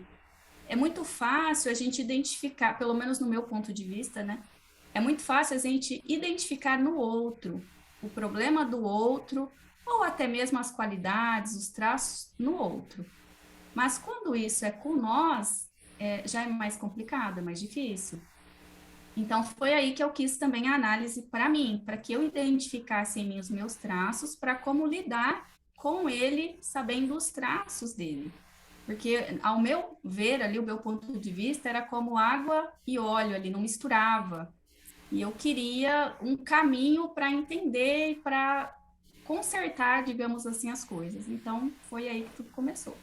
G: É muito fácil a gente identificar, pelo menos no meu ponto de vista, né? É muito fácil a gente identificar no outro o problema do outro, ou até mesmo as qualidades, os traços no outro. Mas quando isso é com nós, já é mais complicado, é mais difícil. Então, foi aí que eu quis também a análise para mim, para que eu identificasse em mim os meus traços, para como lidar com ele, sabendo os traços dele. Porque, ao meu ver ali, o meu ponto de vista era como água e óleo ali, não misturava. E eu queria um caminho para entender e para consertar, digamos assim, as coisas. Então, foi aí que tudo começou.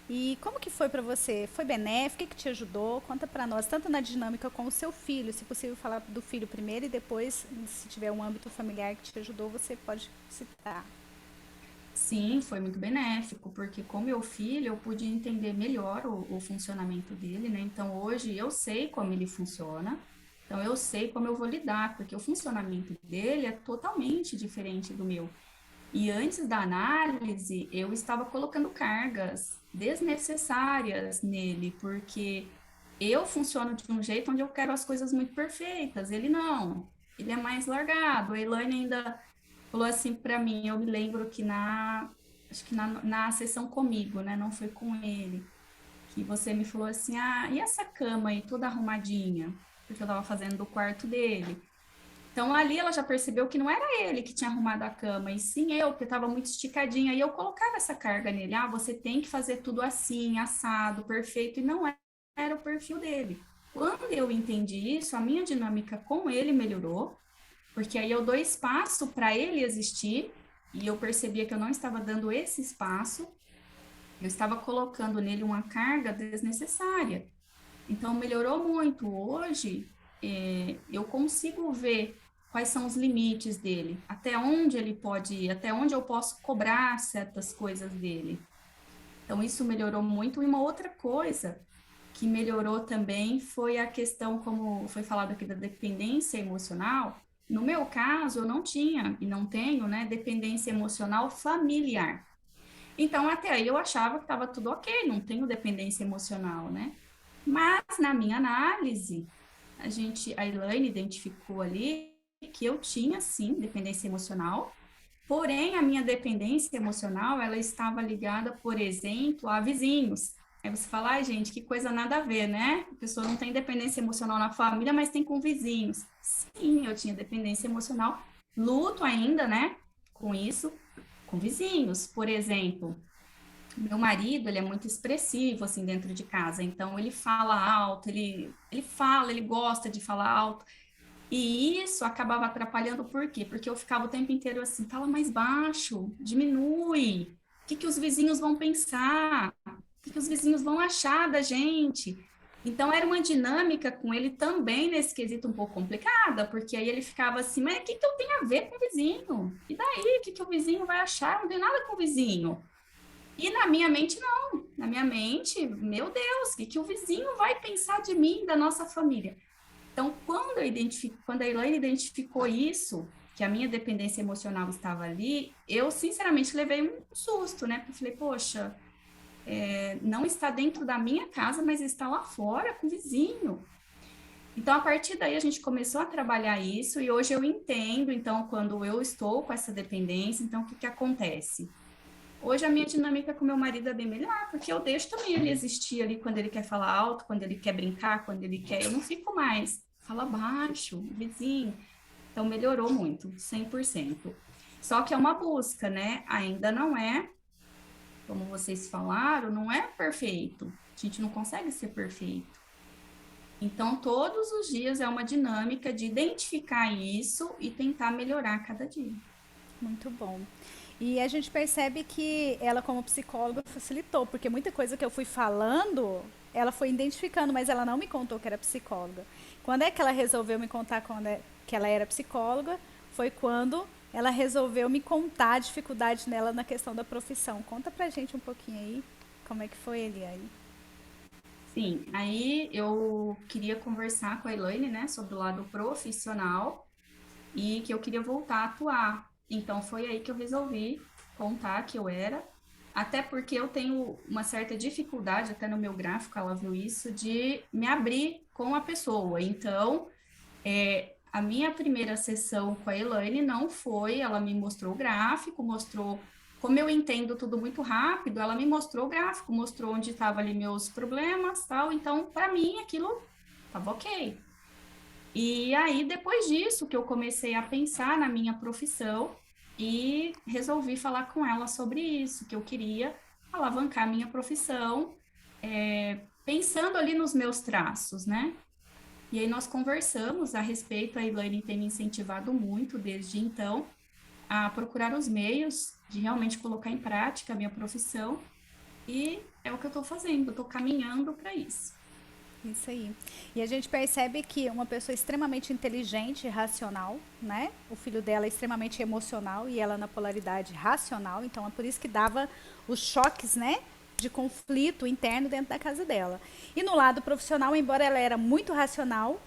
C: E como que foi pra você? Foi benéfico? O que que te ajudou? Conta pra nós, tanto na dinâmica com o seu filho, se possível falar do filho primeiro e depois, se tiver um âmbito familiar que te ajudou, você pode citar.
G: Sim, foi muito benéfico, porque com meu filho eu pude entender melhor o funcionamento dele, né? Então hoje eu sei como ele funciona, então eu sei como eu vou lidar, porque o funcionamento dele é totalmente diferente do meu. E antes da análise, eu estava colocando cargas desnecessárias nele, porque eu funciono de um jeito onde eu quero as coisas muito perfeitas, ele não. Ele é mais largado. A Elaine ainda falou assim para mim, eu me lembro que acho que na sessão comigo, né, não foi com ele, que você me falou assim, ah, e essa cama aí toda arrumadinha? Porque eu estava fazendo do quarto dele. Então ali ela já percebeu que não era ele que tinha arrumado a cama, e sim eu, porque estava muito esticadinha, e eu colocava essa carga nele, ah, você tem que fazer tudo assim, assado, perfeito, e não era o perfil dele. Quando eu entendi isso, a minha dinâmica com ele melhorou, porque aí eu dou espaço para ele existir, e eu percebia que eu não estava dando esse espaço, eu estava colocando nele uma carga desnecessária. Então, melhorou muito. Hoje, eu consigo ver quais são os limites dele, até onde ele pode ir, até onde eu posso cobrar certas coisas dele. Então, isso melhorou muito. E uma outra coisa que melhorou também foi a questão, como foi falado aqui, da dependência emocional. No meu caso, eu não tinha e não tenho, né, dependência emocional familiar. Então, até aí eu achava que estava tudo ok, não tenho dependência emocional, né? Mas na minha análise, a Elaine identificou ali que eu tinha sim dependência emocional, porém a minha dependência emocional, ela estava ligada, por exemplo, a vizinhos. Aí você fala, ai gente, que coisa nada a ver, né? A pessoa não tem dependência emocional na família, mas tem com vizinhos. Sim, eu tinha dependência emocional, luto ainda, né, com isso, com vizinhos, por exemplo. Meu marido, ele é muito expressivo, assim, dentro de casa, então ele fala alto, ele fala, ele gosta de falar alto, e isso acabava atrapalhando, por quê? Porque eu ficava o tempo inteiro assim, fala mais baixo, diminui, o que que os vizinhos vão pensar? O que que os vizinhos vão achar da gente? Então, era uma dinâmica com ele também nesse quesito um pouco complicada, porque aí ele ficava assim, mas o que que eu tenho a ver com o vizinho? E daí, o que que o vizinho vai achar? Eu não tenho nada com o vizinho. E na minha mente, não. Na minha mente, meu Deus, o que que o vizinho vai pensar de mim, da nossa família? Então, quando a Elaine identificou isso, que a minha dependência emocional estava ali, eu, sinceramente, levei um susto, né? Porque eu falei, poxa, não está dentro da minha casa, mas está lá fora com o vizinho. Então, a partir daí, a gente começou a trabalhar isso e hoje eu entendo, então, quando eu estou com essa dependência, então, o que que acontece? Hoje a minha dinâmica com meu marido é bem melhor, porque eu deixo também ele existir ali quando ele quer falar alto, quando ele quer brincar, quando ele quer, eu não fico mais, fala baixo, vizinho. Então, melhorou muito, 100%. Só que é uma busca, né? Ainda não é, como vocês falaram, não é perfeito. A gente não consegue ser perfeito. Então, todos os dias é uma dinâmica de identificar isso e tentar melhorar cada dia.
C: Muito bom. E a gente percebe que ela, como psicóloga, facilitou, porque muita coisa que eu fui falando, ela foi identificando, mas ela não me contou que era psicóloga. Quando é que ela resolveu me contar que ela era psicóloga? Foi quando ela resolveu me contar a dificuldade nela na questão da profissão. Conta pra gente um pouquinho aí, como é que foi, Eliane?
G: Sim, aí eu queria conversar com a Elaine, né, sobre o lado profissional e que eu queria voltar a atuar. Então foi aí que eu resolvi contar que eu era, até porque eu tenho uma certa dificuldade, até no meu gráfico ela viu isso, de me abrir com a pessoa. Então, a minha primeira sessão com a Elaine não foi, ela me mostrou o gráfico, mostrou como eu entendo tudo muito rápido, ela me mostrou o gráfico, mostrou onde estavam ali meus problemas, tal. Então, para mim, aquilo estava ok. E aí, depois disso, que eu comecei a pensar na minha profissão e resolvi falar com ela sobre isso, que eu queria alavancar a minha profissão, pensando ali nos meus traços, né? E aí nós conversamos a respeito, a Elaine tem me incentivado muito desde então a procurar os meios de realmente colocar em prática a minha profissão, e é o que eu estou fazendo, estou caminhando para isso.
C: Isso aí. E a gente percebe que uma pessoa extremamente inteligente e racional, né? O filho dela é extremamente emocional e ela na polaridade racional, então é por isso que dava os choques, né? De conflito interno dentro da casa dela. E no lado profissional, embora ela era muito racional,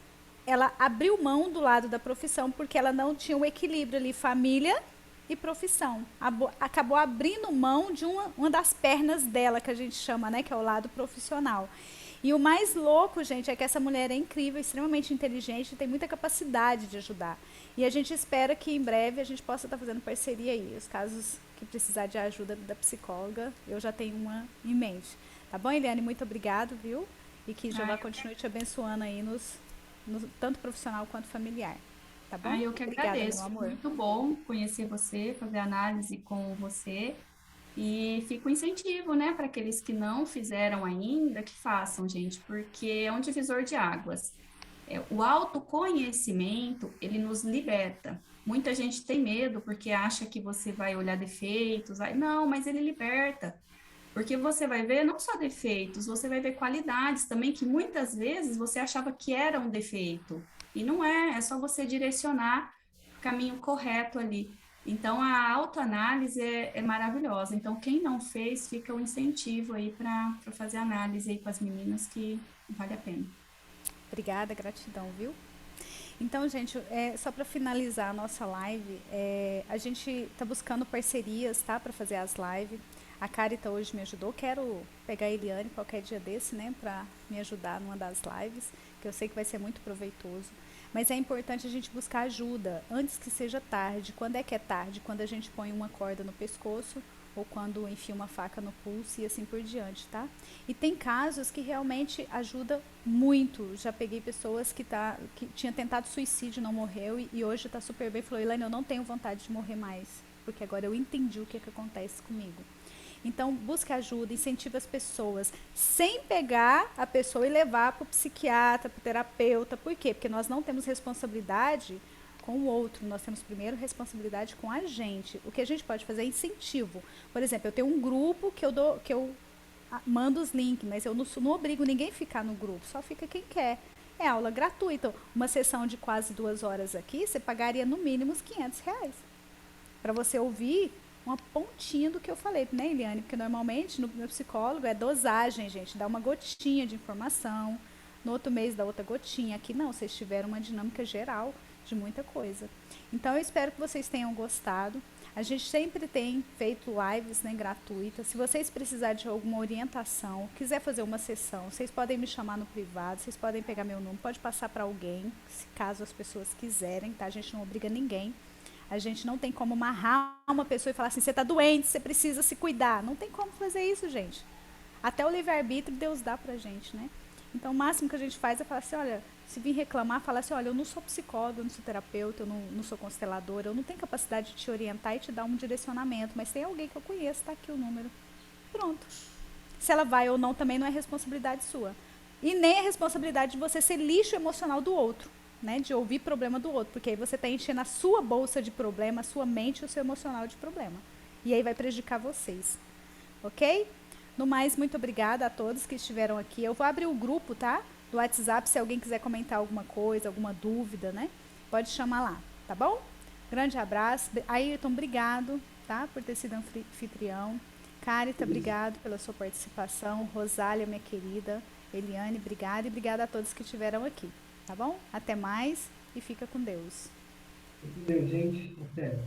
C: ela abriu mão do lado da profissão porque ela não tinha o equilíbrio ali, família e profissão. Acabou abrindo mão de uma das pernas dela, que a gente chama, né? Que é o lado profissional. E o mais louco, gente, é que essa mulher é incrível, extremamente inteligente, tem muita capacidade de ajudar. E a gente espera que em breve a gente possa estar fazendo parceria aí. Os casos que precisar de ajuda da psicóloga, eu já tenho uma em mente. Tá bom, Eliane? Muito obrigado, viu? E que Jeová continue te abençoando aí no tanto profissional quanto familiar. Tá bom?
G: Eu que
C: Obrigada, meu
G: agradeço.
C: amor.
G: Muito bom conhecer você, fazer análise com você. E fica o incentivo, né, para aqueles que não fizeram ainda, que façam, gente, porque é um divisor de águas. O autoconhecimento, ele nos liberta. Muita gente tem medo porque acha que você vai olhar defeitos. Não, mas ele liberta. Porque você vai ver não só defeitos, você vai ver qualidades também que muitas vezes você achava que era um defeito. E não é, é só você direcionar o caminho correto ali. Então, a autoanálise é maravilhosa. Então, quem não fez, fica o incentivo aí para fazer análise aí com as meninas, que vale a pena.
C: Obrigada, gratidão, viu? Então, gente, só para finalizar a nossa live, a gente está buscando parcerias, tá, para fazer as lives. A Carita hoje me ajudou. Quero pegar a Eliane qualquer dia desse, né, para me ajudar numa das lives, que eu sei que vai ser muito proveitoso. Mas é importante a gente buscar ajuda antes que seja tarde. Quando é que é tarde? Quando a gente põe uma corda no pescoço ou quando enfia uma faca no pulso e assim por diante, tá? E tem casos que realmente ajuda muito. Já peguei pessoas que tinha tentado suicídio, não morreu e hoje está super bem. Falou, Elaine, eu não tenho vontade de morrer mais, porque agora eu entendi o que acontece comigo. Então, busque ajuda, incentive as pessoas, sem pegar a pessoa e levar para o psiquiatra, para o terapeuta. Por quê? Porque nós não temos responsabilidade com o outro, nós temos primeiro responsabilidade com a gente. O que a gente pode fazer é incentivo. Por exemplo, eu tenho um grupo que eu mando os links, mas eu não obrigo ninguém a ficar no grupo, só fica quem quer. É aula gratuita. Uma sessão de quase 2 horas aqui, você pagaria no mínimo uns R$ 500 para você ouvir uma pontinha do que eu falei, né, Eliane? Porque normalmente no meu psicólogo é dosagem, gente, dá uma gotinha de informação, no outro mês dá outra gotinha. Aqui não, vocês tiveram uma dinâmica geral de muita coisa. Então eu espero que vocês tenham gostado. A gente sempre tem feito lives, né, gratuitas. Se vocês precisarem de alguma orientação, quiser fazer uma sessão, vocês podem me chamar no privado, vocês podem pegar meu número, pode passar para alguém, se caso as pessoas quiserem, tá? A gente não obriga ninguém. A gente não tem como amarrar uma pessoa e falar assim, você está doente, você precisa se cuidar. Não tem como fazer isso, gente. Até o livre-arbítrio Deus dá pra gente, né? Então, o máximo que a gente faz é falar assim, olha, se vir reclamar, falar assim, olha, eu não sou psicóloga, eu não sou terapeuta, eu não sou consteladora, eu não tenho capacidade de te orientar e te dar um direcionamento, mas tem alguém que eu conheço, tá aqui o número. Pronto. Se ela vai ou não também não é responsabilidade sua. E nem é responsabilidade de você ser lixo emocional do outro, né? De ouvir problema do outro, porque aí você está enchendo a sua bolsa de problema, a sua mente e o seu emocional de problema. E aí vai prejudicar vocês. Ok? No mais, muito obrigada a todos que estiveram aqui. Eu vou abrir o grupo, tá? Do WhatsApp, se alguém quiser comentar alguma coisa, alguma dúvida, né? Pode chamar lá, tá bom? Grande abraço. Ayrton, obrigado, tá? Por ter sido anfitrião. Carita, obrigado pela sua participação. Rosália, minha querida. Eliane, obrigada. E obrigada a todos que estiveram aqui, tá bom? Até mais e fica com Deus.
D: Fique com Deus, gente. Até.